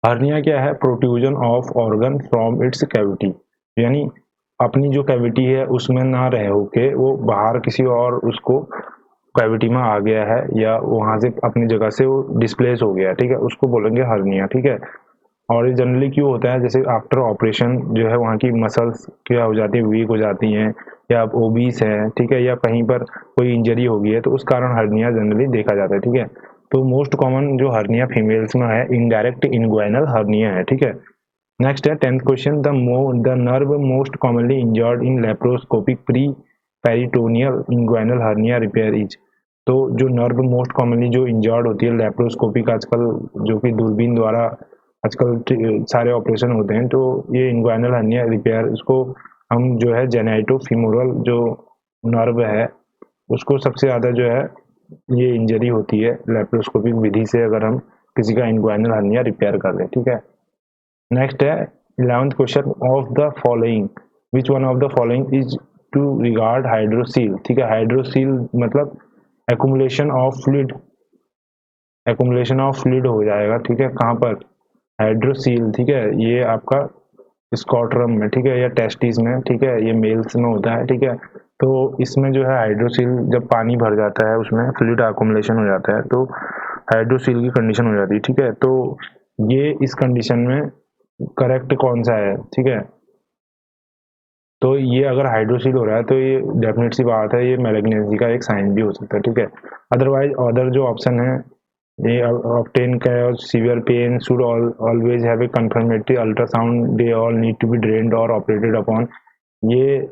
हर्निया क्या है, protrusion of organ from its cavity, यानी अपनी जो कैविटी है उसमें ना रह होके वो बाहर किसी और उसको कैविटी में आ गया है, या वहां से अपनी जगह से वो डिस्प्लेस हो गया है। ठीक है, उसको बोलेंगे हर्निया। ठीक है, और ये जनरली क्यों होता है, जैसे आफ्टर ऑपरेशन जो है वहाँ की मसल्स क्या हो जाती है, वीक हो जाती हैं, या आप ओबीस है, ठीक है, या कहीं पर कोई इंजरी हो गई है, तो उस कारण हर्निया जनरली देखा जाता है। ठीक है, तो मोस्ट कॉमन जो हर्निया फीमेल्स में है इनडायरेक्ट इनग्वाइनल हर्निया है। ठीक है, नेक्स्ट है 10th question, the nerve most commonly injured in laparoscopic pre peritoneal inguinal hernia repair is. तो जो नर्व मोस्ट कॉमनली जो इंजर्ड होती है लेप्रोस्कोपिक, आजकल जो कि दूरबीन द्वारा आजकल सारे ऑपरेशन होते हैं, तो ये इंग्वाइनल हर्निया रिपेयर, इसको हम जो है जेनाइटो फीमोरल जो नर्व है उसको सबसे ज़्यादा जो है ये इंजरी होती है लेप्रोस्कोपिक विधि से, अगर हम किसी का इंग्वाइनल हर्निया रिपेयर कर दें। ठीक है, नेक्स्ट है 11th question, of the following which one of the following is to regard hydrocele. ठीक है, हाइड्रोसील मतलब accumulation of fluid, accumulation of fluid हो जाएगा। ठीक है, कहाँ पर, हाइड्रोसील। ठीक है, ये आपका स्कॉटरम में, ठीक है, या टेस्टिस में, ठीक है, ये मेल्स में होता है। ठीक है, तो इसमें जो है हाइड्रोसील जब पानी भर जाता है उसमें फ्लूइड एक्युमुलेशन हो जाता है तो हाइड्रोसील की कंडीशन हो जाती है। ठीक है, तो ये इस कंडीशन में करेक्ट कौन सा है, ठीक है, तो ये अगर हाइड्रोसील हो रहा है तो ये डेफिनेट सी बात है, ये मैलिग्नेंसी का एक साइन भी हो सकता है। ठीक है, अदरवाइज अदर जो ऑप्शन है, ये obtain severe pain should always have a confirmatory ultrasound, they all need to be drained और ऑपरेटेड अपॉन, ये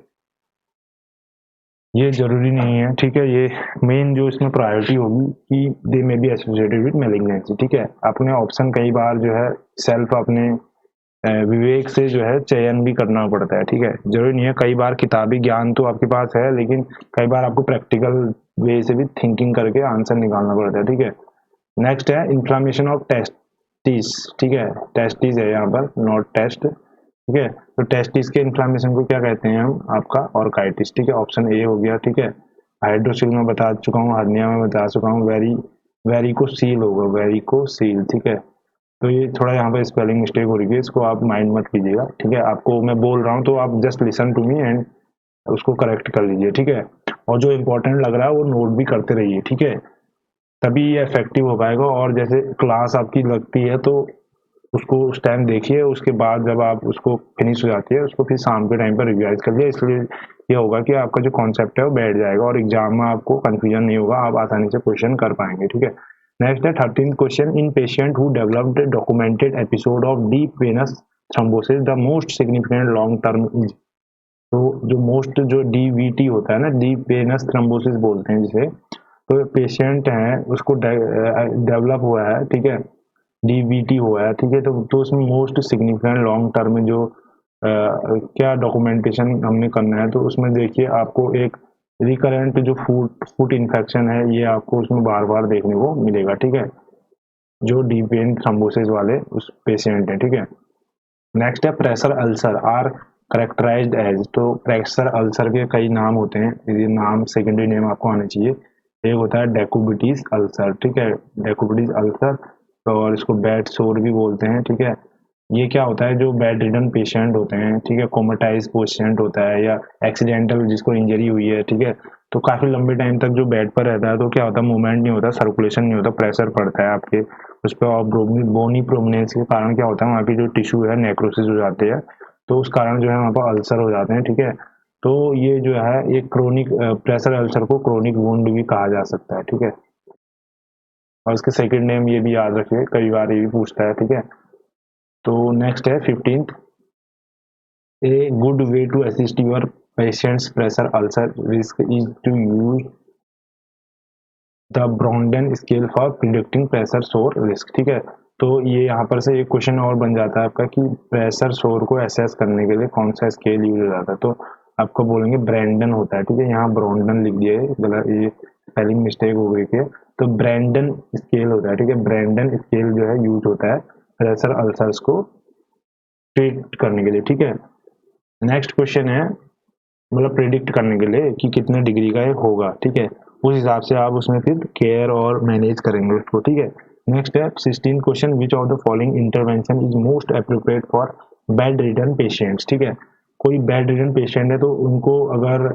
ये जरूरी नहीं है। ठीक है, ये मेन जो इसमें प्रायोरिटी होगी कि they may be associated with malignancy. ठीक है, अपने ऑप्शन कई बार जो है सेल्फ अपने विवेक से जो है चयन भी करना पड़ता है। ठीक है, जरूरी नहीं है, कई बार किताबी ज्ञान तो आपके पास है लेकिन कई बार आपको प्रैक्टिकल वे से भी थिंकिंग करके आंसर निकालना पड़ता है। ठीक है, नेक्स्ट है इंफ्लामेशन ऑफ टेस्टिस। ठीक है, टेस्टिस है यहाँ पर, नॉट टेस्ट। ठीक है, तो टेस्टिस के इन्फ्लामेशन को क्या कहते हैं हम, आपका ऑर्काइटिस। ठीक है, ऑप्शन ए हो गया। ठीक है, हाइड्रोसील में बता चुका हूँ, हर्निया में बता चुका हूँ, वेरिकोसील होगा, वेरिकोसील। ठीक है, तो ये थोड़ा यहाँ पर स्पेलिंग मिस्टेक हो रही है, इसको आप माइंड मत कीजिएगा, ठीक है। आपको मैं बोल रहा हूँ तो आप just listen to me and उसको करेक्ट कर लीजिए, ठीक है। और जो इम्पोर्टेंट लग रहा है वो नोट भी करते रहिए, ठीक है, तभी ये इफेक्टिव हो पाएगा। और जैसे क्लास आपकी लगती है तो उसको उस टाइम देखिए, उसके बाद जब आप उसको फिनिश हो जाती है उसको फिर शाम के टाइम पर रिवाइज कर लिया, इसलिए ये होगा कि आपका जो कॉन्सेप्ट है वो बैठ जाएगा और एग्जाम में आपको कंफ्यूजन नहीं होगा, आप आसानी से क्वेश्चन कर पाएंगे, ठीक है। नेक्स्ट है 13th question, in patient who developed documented episode of deep venous thrombosis the most significant long term is. तो जो मोस्ट जो डीवीटी होता है ना, डीप वेनस थ्रोम्बोसिस बोलते हैं जिसे, तो पेशेंट है उसको डेवलप हुआ है, ठीक है, डीवीटी हुआ है, ठीक है। तो उसमें मोस्ट सिग्निफिकेंट लॉन्ग टर्म में जो क्या डॉक्यूमेंटेशन हमने करना है, तो उसमें देखिए आपको एक रिकरेंट जो फूट इन्फेक्शन है ये आपको उसमें बार बार देखने को मिलेगा, ठीक है, जो डीप वेन थ्रोम्बोसिस वाले उस पेशेंट है, ठीक है। नेक्स्ट है pressure ulcer are characterized as. तो प्रेशर अल्सर के कई नाम होते हैं, ये नाम सेकेंडरी नेम आपको आने चाहिए। एक होता है डेकुबिटीज अल्सर, ठीक है, डेकुबिटीज अल्सर, और इसको बेड सोर भी बोलते हैं, ठीक है। ये क्या होता है, जो बेड रिडन पेशेंट होते हैं, ठीक है, कोमाटाइज पेशेंट होता है या एक्सीडेंटल जिसको इंजरी हुई है, ठीक है, तो काफ़ी लंबे टाइम तक जो बेड पर रहता है तो क्या होता है, मूवमेंट नहीं होता, सर्कुलेशन नहीं होता, प्रेशर पड़ता है आपके उस पर, और बोनी प्रोमिनेंस के कारण क्या होता है वहाँ की जो टिश्यू है नेक्रोसिस हो जाती है, तो उस कारण जो है वहाँ पर अल्सर हो जाते हैं, ठीक है। तो ये जो है ये क्रोनिक प्रेशर अल्सर को क्रोनिक वुंड भी कहा जा सकता है, ठीक है। और इसके सेकंड नेम ये भी याद रखिए, कई बार ये भी पूछता है, ठीक है। तो नेक्स्ट है 15th, a good way to assist your patient's pressure ulcer risk is to use the Braden scale for predicting pressure sore risk, ठीक है। तो ये यहाँ पर से एक क्वेश्चन और बन जाता है आपका कि प्रेशर सोर को एसेस करने के लिए कौन सा स्केल यूज हो जाता है, तो आपको बोलेंगे ब्रैंडन होता है, ठीक है। यहाँ ब्रॉन्डन लिख दिए, गलत, ये स्पेलिंग मिस्टेक हो गई थी। तो ब्रैंडन स्केल होता है, ठीक है, ब्रैंडन स्केल जो है यूज होता है प्रेशर अल्सर्स को ट्रीट करने के लिए, ठीक है। नेक्स्ट क्वेश्चन है मतलब प्रिडिक्ट करने के लिए कि कितने डिग्री का ये होगा, ठीक है, उस हिसाब से आप उसमें फिर केयर और मैनेज करेंगे उसको, ठीक है। नेक्स्ट है 16 question, which of the following intervention is most appropriate for bed ridden patients, ठीक है। कोई बेड रिडन पेशेंट है तो उनको अगर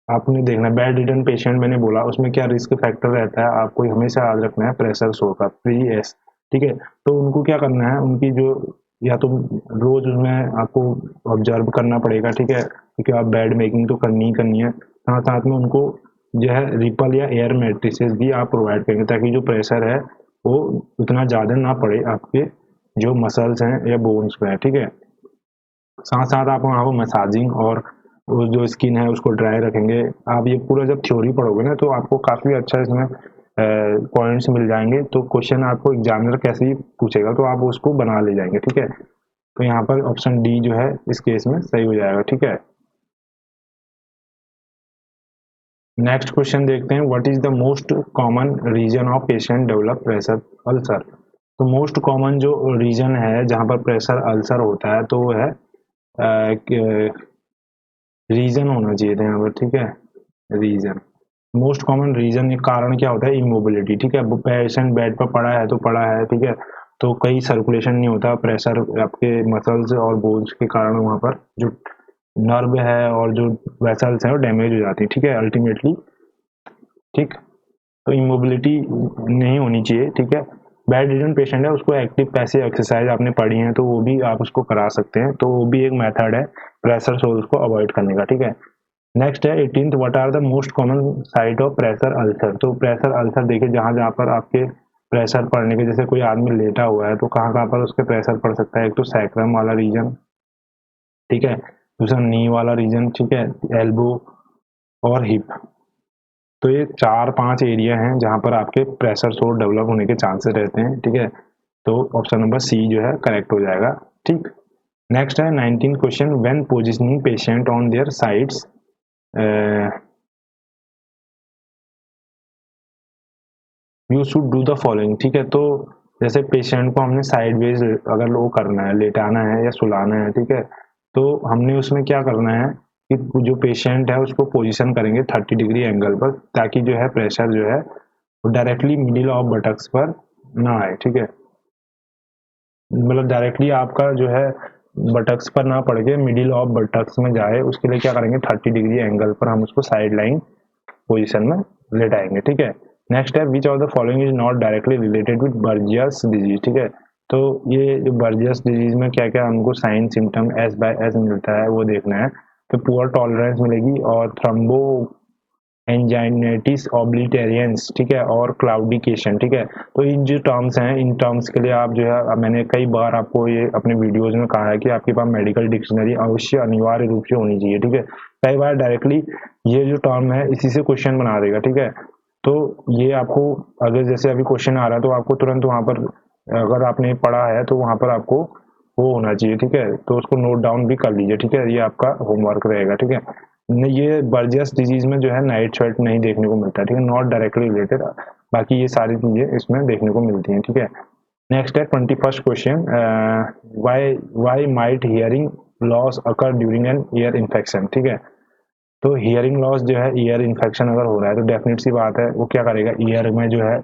आपने देखना बेड रिडन पेशेंट मैंने बोला उसमें क्या रिस्क फैक्टर रहता है, आपको हमेशा याद रखना है प्रेशर सो का प्री एस, ठीक है। तो उनको क्या करना है, उनकी जो या तो रोज उसमें आपको ऑब्जर्व करना पड़ेगा, ठीक है, क्योंकि आप बेड मेकिंग तो करनी ही करनी है, साथ साथ में उनको जो है रिपल या एयर मैट्रिसेस भी आप प्रोवाइड करेंगे ताकि जो प्रेशर है वो उतना ज़्यादा ना पड़े आपके जो मसल्स हैं या बोन्स पे है, ठीक है। साथ साथ आप वहाँ पर मसाजिंग और वो जो स्किन है उसको ड्राई रखेंगे। आप ये पूरा जब थ्योरी पढ़ोगे ना तो आपको काफ़ी अच्छा इसमें पॉइंट्स मिल जाएंगे, तो क्वेश्चन आपको एग्जामिनर कैसे ही पूछेगा तो आप उसको बना ले जाएंगे, ठीक है। तो यहाँ पर ऑप्शन डी जो है इस केस में सही हो जाएगा, ठीक है। नेक्स्ट क्वेश्चन देखते हैं, what is the most common reason of patient develop pressure ulcer. तो मोस्ट कॉमन जो रीजन है जहाँ पर प्रेशर अल्सर होता है तो वो है रीजन होना चाहिए था यहाँ पर, ठीक है, रीजन, मोस्ट कॉमन रीजन एक कारण क्या होता है, इमोबिलिटी, ठीक है। पेशेंट बेड पर पड़ा है तो पड़ा है, ठीक है, तो कहीं सर्कुलेशन नहीं होता, प्रेशर आपके मसल्स और बोन्स के कारण वहाँ पर जो नर्व है और जो वेसल्स है वो डैमेज हो जाती है, ठीक है, अल्टीमेटली, ठीक। तो इमोबिलिटी नहीं होनी चाहिए, ठीक है। बेड रिडन पेशेंट है उसको एक्टिव पैसिव एक्सरसाइज आपने पढ़ी है तो वो भी आप उसको करा सकते हैं, तो वो भी एक मेथड है प्रेशर सोर्स को अवॉइड करने का, ठीक है। नेक्स्ट है 18th, what are the most common site of pressure ulcer. तो प्रेशर अल्सर देखिए जहाँ जहाँ पर आपके प्रेशर पड़ने के, जैसे कोई आदमी लेटा हुआ है तो कहाँ कहाँ पर उसके प्रेशर पड़ सकता है, एक तो सैक्रम वाला रीजन, ठीक है, दूसरा नी वाला रीजन, ठीक है, एल्बो और हिप। तो ये 4-5 एरिया हैं जहाँ पर आपके प्रेशर सोर्स डेवलप होने के चांसेस रहते हैं, ठीक है। तो ऑप्शन नंबर सी जो है करेक्ट हो जाएगा, ठीक। नेक्स्ट है 19 question, when positioning patient on their sides you should do the following, ठीक है। तो जैसे पेशेंट को हमने साइडवेज अगर वो करना है, लेटाना है या सुलाना है, ठीक है, तो हमने उसमें क्या करना है कि जो पेशेंट है उसको पोजीशन करेंगे 30 डिग्री एंगल पर ताकि जो है प्रेशर जो है वो डायरेक्टली मिडिल ऑफ बटक्स पर ना आए, ठीक है। मतलब डायरेक्टली आपका जो है बटक्स पर ना पड़ के मिडिल ऑफ बटक्स में जाए, उसके लिए क्या करेंगे 30 डिग्री एंगल पर हम उसको साइड लाइन पोजिशन में लेटाएंगे, ठीक है। नेक्स्ट है which of the following is not directly related with Buerger's disease, ठीक है। तो ये बर्जियस डिजीज में क्या क्या हमको sign symptom S by S मिलता है वो देखना है। तो पुअर टॉलरेंस मिलेगी और थ्रम्बो एंजाइनेटिस ऑब्लिटेरियंस, ठीक है, और क्लाउडिकेशन, ठीक है। तो इन जो टर्म्स हैं, इन टर्म्स के लिए आप जो है, अब मैंने कई बार आपको ये अपने वीडियोस में कहा है कि आपके पास मेडिकल डिक्शनरी अवश्य अनिवार्य रूप से होनी चाहिए, ठीक है। कई बार डायरेक्टली ये जो टर्म है इसी से क्वेश्चन बना देगा, ठीक है। तो ये आपको अगर जैसे अभी क्वेश्चन आ रहा है तो आपको तुरंत वहां पर, अगर आपने पढ़ा है तो वहां पर आपको वो होना चाहिए, ठीक है। तो उसको नोट डाउन भी कर लीजिए, ठीक है, ये आपका होमवर्क रहेगा, ठीक है। ये बर्जियस डिजीज में जो है नाइट स्वेट नहीं देखने को मिलता है, ठीक है, नॉट डायरेक्टली रिलेटेड। बाकी ये सारी चीजें इसमें देखने को मिलती हैं, ठीक है। नेक्स्ट है 21st question, why why might hearing loss occur during an ear infection, ठीक है। तो हियरिंग लॉस जो है ईयर इन्फेक्शन अगर हो रहा है तो डेफिनेट सी बात है वो क्या करेगा, ईयर में जो है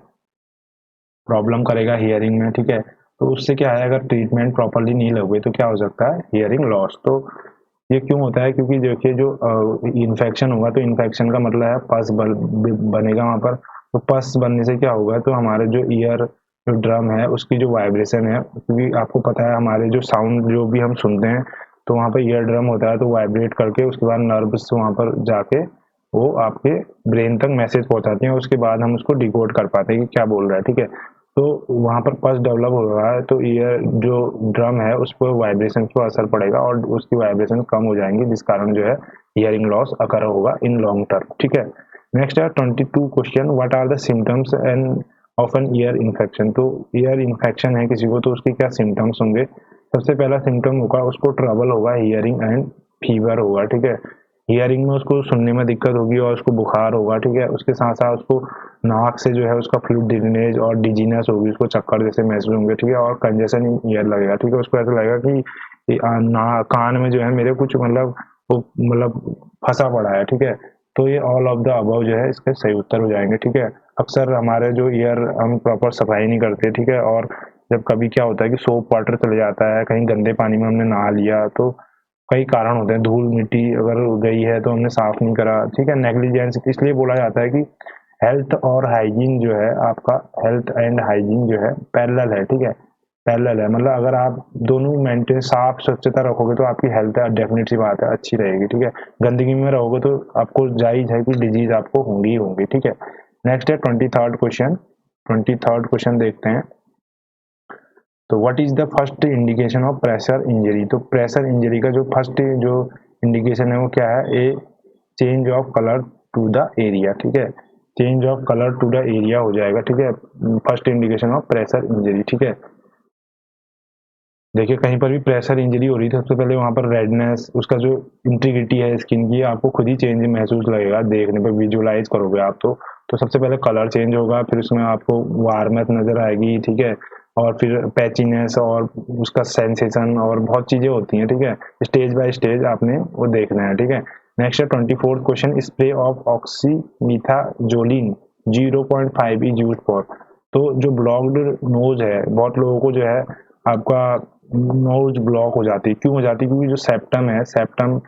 प्रॉब्लम करेगा हियरिंग में, ठीक है। तो उससे क्या है, अगर ट्रीटमेंट प्रॉपरली नहीं लोगे तो क्या हो सकता है, हियरिंग लॉस। तो ये क्यों होता है, क्योंकि देखिए जो इन्फेक्शन होगा तो इन्फेक्शन का मतलब है पस बनेगा वहां पर। तो पस बनने से क्या होगा, तो हमारे जो ईयर जो ड्रम है उसकी जो वाइब्रेशन है, क्योंकि आपको पता है हमारे जो साउंड जो भी हम सुनते हैं तो वहाँ पर ईयर ड्रम होता है, तो वाइब्रेट करके उसके बाद नर्व्स वहाँ पर जाके वो आपके ब्रेन तक मैसेज पहुंचाते हैं, उसके बाद हम उसको डिकोड कर पाते हैं कि क्या बोल रहा है, ठीक है। तो वहाँ पर पस डेवलप हो रहा है तो ईयर जो ड्रम है उस पर वाइब्रेशन पर असर पड़ेगा और उसकी वाइब्रेशन कम हो जाएंगी, जिस कारण जो है हियरिंग लॉस अकर होगा इन लॉन्ग टर्म, ठीक है। नेक्स्ट है 22 question, what are the symptoms and of an ear infection. तो ईयर इन्फेक्शन है किसी को तो उसके क्या सिम्टम्स होंगे। सबसे पहला सिम्टम होगा उसको ट्रबल होगा, हियरिंग एंड फीवर होगा, ठीक है। हियरिंग में उसको सुनने में दिक्कत होगी और उसको बुखार होगा, ठीक है। उसके साथ साथ उसको नाक से जो है उसका फ्लूइड ड्रेनेज और डिजीनेस होगी, उसको चक्कर जैसे महसूस होंगे, ठीक है, और कंजेशन ईयर लगेगा, ठीक है। उसको ऐसा लगेगा कि ना कान में जो है मेरे कुछ मतलब वो मतलब फंसा पड़ा है, ठीक है। तो ये ऑल ऑफ द अबव जो है इसके सही उत्तर हो जाएंगे, ठीक है। अक्सर हमारे जो ईयर हम प्रॉपर सफाई नहीं करते, ठीक है, और जब कभी क्या होता है कि सोप वाटर चले जाता है, कहीं गंदे पानी में हमने नहा लिया, तो कई कारण होते हैं, धूल मिट्टी अगर गई है तो हमने साफ नहीं करा, ठीक है, नेग्लिजेंस। इसलिए बोला जाता है कि हेल्थ और हाइजीन जो है आपका, हेल्थ एंड हाइजीन जो है पैरेलल है, ठीक है, पैरेलल है। मतलब अगर आप दोनों मेंटेन साफ स्वच्छता रखोगे तो आपकी हेल्थ डेफिनेट सी बात है अच्छी रहेगी, ठीक है। गंदगी में रहोगे तो आपको जायज है कि डिजीज आपको होंगी ही होंगी, ठीक है। नेक्स्ट है 23rd क्वेश्चन देखते हैं। तो what is the first indication of pressure injury. तो प्रेशर इंजरी का जो फर्स्ट जो इंडिकेशन है वो क्या है, a change of colour to the area, ठीक है, change of colour to the area हो जाएगा, ठीक है, first indication of pressure injury, ठीक है। देखिए कहीं पर भी प्रेशर इंजरी हो रही थी सबसे पहले वहां पर रेडनेस, उसका जो इंटीग्रिटी है स्किन की आपको खुद ही चेंज महसूस लगेगा, देखने पे विजुअलाइज करोगे आप तो सबसे पहले कलर चेंज होगा, फिर उसमें आपको वार्मथ नजर आएगी, ठीक है, और फिर पैचीनेस और उसका सेंसेशन और बहुत चीजें होती हैं, ठीक है। स्टेज बाय स्टेज आपने वो देखना है, ठीक है। नेक्स्ट है 24th question, spray of oxymetazoline 0.5 is used for. तो जो ब्लॉक्ड नोज है, बहुत लोगों को जो है आपका नोज ब्लॉक हो जाती है, क्यों हो जाती है, क्योंकि जो सेप्टम है, सेप्टम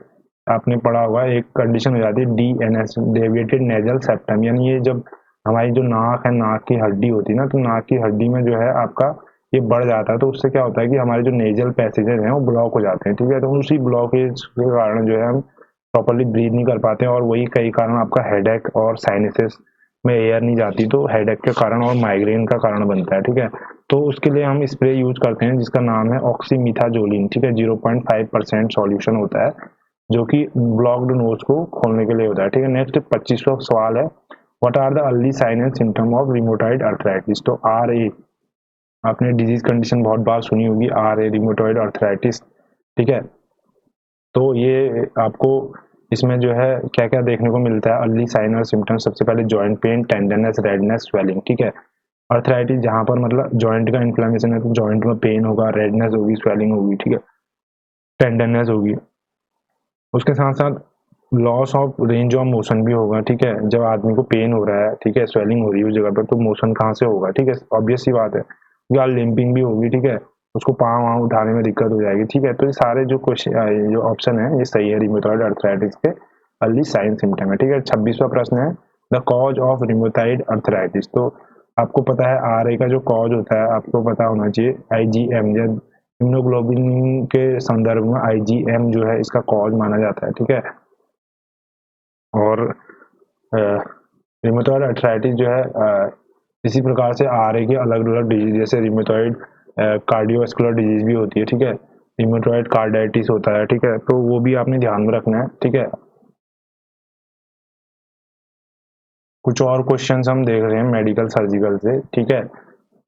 आपने पढ़ा होगा एक कंडीशन हो जाती है डीएनएस, डेविएटेड नेजल सेप्टम, यानी ये जब हमारी जो नाक है, नाक की हड्डी होती है ना, तो नाक की हड्डी में जो है आपका ये बढ़ जाता है, तो उससे क्या होता है कि हमारे जो नेजल पैसेजेस हैं वो ब्लॉक हो जाते हैं, ठीक है। तो उसी ब्लॉकेज के कारण जो है हम प्रॉपरली ब्रीथ नहीं कर पाते हैं और वही कई कारण आपका हेडेक और साइनसेस में एयर नहीं जाती तो हेडेक के कारण और माइग्रेन का कारण बनता है, ठीक है। तो उसके लिए हम स्प्रे यूज करते हैं जिसका नाम है ऑक्सीमिथाजोलिन, ठीक है, 0.5% सॉल्यूशन होता है जो कि ब्लॉक्ड नोज को खोलने के लिए होता है, ठीक है। नेक्स्ट 25वां सवाल है, what are the early sign and symptom of rheumatoid arthritis. तो आर ए, आपने डिजीज कंडीशन बहुत बार सुनी होगी, आर ए रिमोटॉइड अर्थराइटिस, ठीक है। तो ये आपको इसमें जो है क्या क्या देखने को मिलता है अर्ली साइन और सिम्टम, सबसे पहले joint pain, tenderness, redness, swelling, ठीक है। अर्थराइटिस जहां पर मतलब जॉइंट का इन्फ्लेमेशन है तो जॉइंट में पेन होगा, रेडनेस होगी, स्वेलिंग होगी, ठीक है, टेंडरनेस होगी। उसके साथ साथ loss of range of motion भी होगा, ठीक है। जब आदमी को पेन हो रहा है, ठीक है, स्वेलिंग हो रही है उस जगह पर, तो मोशन कहाँ से होगा, ठीक है, ऑब्वियस सी बात है, या लिम्पिंग भी होगी, ठीक है। उसको पाँव वाँव उठाने में दिक्कत हो जाएगी, ठीक है। तो ये सारे जो क्वेश्चन जो ऑप्शन है ये सही है रिमेटॉइड अर्थराइटिस के अर्ली साइन सिम्टम है, ठीक है। 26वां प्रश्न है the cause of rheumatoid arthritis. तो आपको पता है RA का जो कॉज होता है आपको पता होना चाहिए IgM, जब इम्यूनोग्लोबिन के संदर्भ में IgM जो है इसका कॉज माना जाता है, ठीक है। और रिमेटॉइड अर्थराइटिस जो है इसी प्रकार से RA के अलग अलग डिजीज जैसे रिमेटॉइड कार्डियोवास्कुलर डिजीज भी होती है, ठीक है। रिमेटॉइड कार्डाइटिस होता है, ठीक है। तो वो भी आपने ध्यान में रखना है, ठीक है। कुछ और क्वेश्चंस हम देख रहे हैं मेडिकल सर्जिकल से, ठीक है,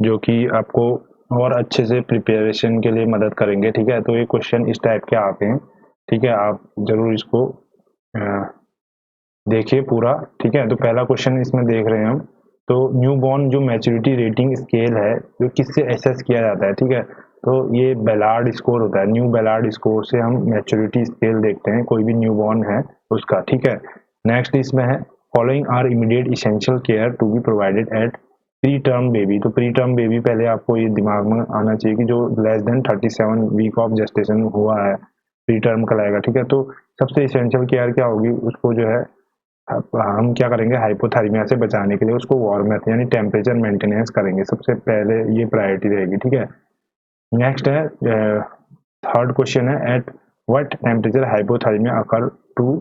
जो कि आपको और अच्छे से प्रिपरेशन के लिए मदद करेंगे, ठीक है। तो ये क्वेश्चन इस टाइप के आते हैं, ठीक है। आप जरूर इसको देखिए पूरा, ठीक है। तो पहला क्वेश्चन इसमें देख रहे हैं हम, तो न्यूबॉर्न जो मैच्योरिटी रेटिंग स्केल है जो किससे एसेस किया जाता है, ठीक है। तो ये बेलार्ड स्कोर होता है, न्यू बेलार्ड स्कोर से हम मैच्योरिटी स्केल देखते हैं कोई भी न्यूबॉर्न है उसका, ठीक है। नेक्स्ट इसमें है following are immediate essential care to be provided at preterm baby. तो प्री टर्म बेबी पहले आपको ये दिमाग में आना चाहिए कि जो less than 37 week of gestation हुआ है प्री टर्म कहलाएगा, ठीक है। तो सबसे इसेंशियल केयर क्या होगी, उसको जो है हम क्या करेंगे हाइपोथर्मिया से बचाने के लिए उसको वार्मथ यानी टेम्परेचर मेंटेनेंस करेंगे, सबसे पहले ये प्रायोरिटी रहेगी, ठीक है। नेक्स्ट है थर्ड क्वेश्चन है at what temperature hypothermia occur to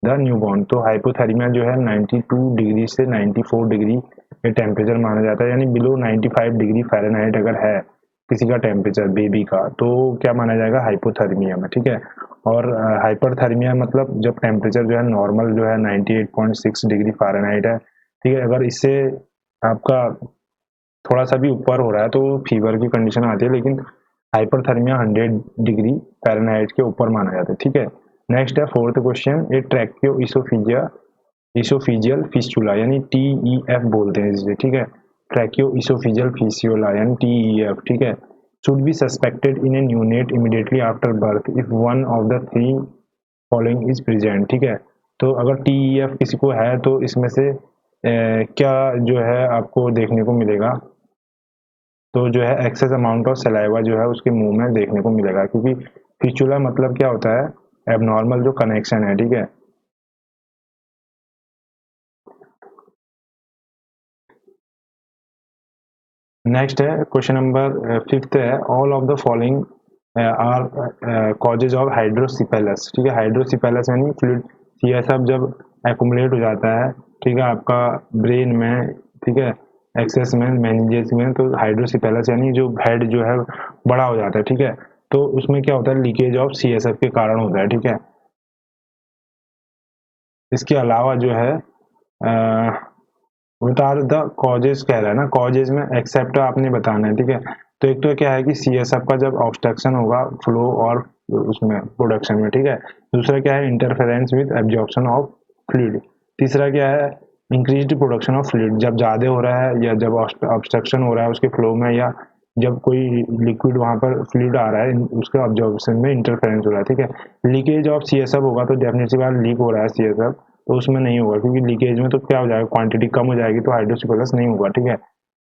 the newborn. तो हाइपोथर्मिया जो है 92 डिग्री से 94 डिग्री ये टेम्परेचर माना जाता है, यानी बिलो 95 डिग्री फ़ारेनहाइट अगर है किसी का टेम्परेचर बेबी का तो क्या माना जाएगा हाइपोथर्मिया में, ठीक है। और हाइपरथर्मिया मतलब जब टेम्परेचर जो है नॉर्मल जो है 98.6 डिग्री फ़ारेनहाइट है, ठीक है। अगर इससे आपका थोड़ा सा भी ऊपर हो रहा है तो फीवर की कंडीशन आती है, लेकिन हाइपरथर्मिया 100 डिग्री फ़ारेनहाइट के ऊपर माना जाता है, ठीक है। नेक्स्ट है फोर्थ क्वेश्चन ए ट्रैकियो इसोफिजियल फिस्टुला यानी TEF बोलते हैं इसे, ठीक है। ट्रैकियो इसोफिजियल फिस्टुला यानी TEF, ठीक है, should be suspected in a neonate immediately after birth if one of the three following is present, ठीक है। तो अगर TEF किसी को है तो इसमें से क्या जो है आपको देखने को मिलेगा, तो जो है एक्सेस अमाउंट ऑफ सलाइवा जो है उसके मुंह में देखने को मिलेगा, क्योंकि फिस्टुला मतलब क्या होता है एबनॉर्मल जो कनेक्शन है, ठीक है। नेक्स्ट है क्वेश्चन नंबर फिफ्थ है all of the following are causes of hydrocephalus, ठीक है। हाइड्रोसिपेलस यानी फ्लूइड CSF जब एक्यूमुलेट हो जाता है, ठीक है, आपका ब्रेन में, ठीक है, एक्सेस में मेनिंजेस में, तो हाइड्रोसिपेलस यानी जो हेड जो है बड़ा हो जाता है, ठीक है। तो उसमें क्या होता है लीकेज ऑफ CSF के कारण होता है, ठीक है। इसके अलावा जो है बता द कॉजेज कह रहा है ना, कॉजेज में एक्सेप्ट आपने बताना है, ठीक है। तो एक तो क्या है कि CSF का जब ऑब्स्ट्रक्शन होगा फ्लो और उसमें प्रोडक्शन में, ठीक है। दूसरा क्या है interference with absorption of fluid. तीसरा क्या है इंक्रीज्ड प्रोडक्शन ऑफ फ्लूइड, जब ज़्यादा हो रहा है या जब ऑब्स्ट्रक्शन हो रहा है उसके फ्लो में, या जब कोई लिक्विड वहाँ पर फ्लूइड आ रहा है उसके ऑब्जॉर्प्शन में इंटरफेरेंस हो रहा है, ठीक है। लीकेज ऑफ CSF होगा तो डेफिनेटली बात लीक हो रहा है CSF, तो उसमें नहीं होगा, क्योंकि लीकेज में तो क्या हो जाएगा क्वांटिटी कम हो जाएगी तो हाइड्रोसिपेलस नहीं होगा, ठीक है।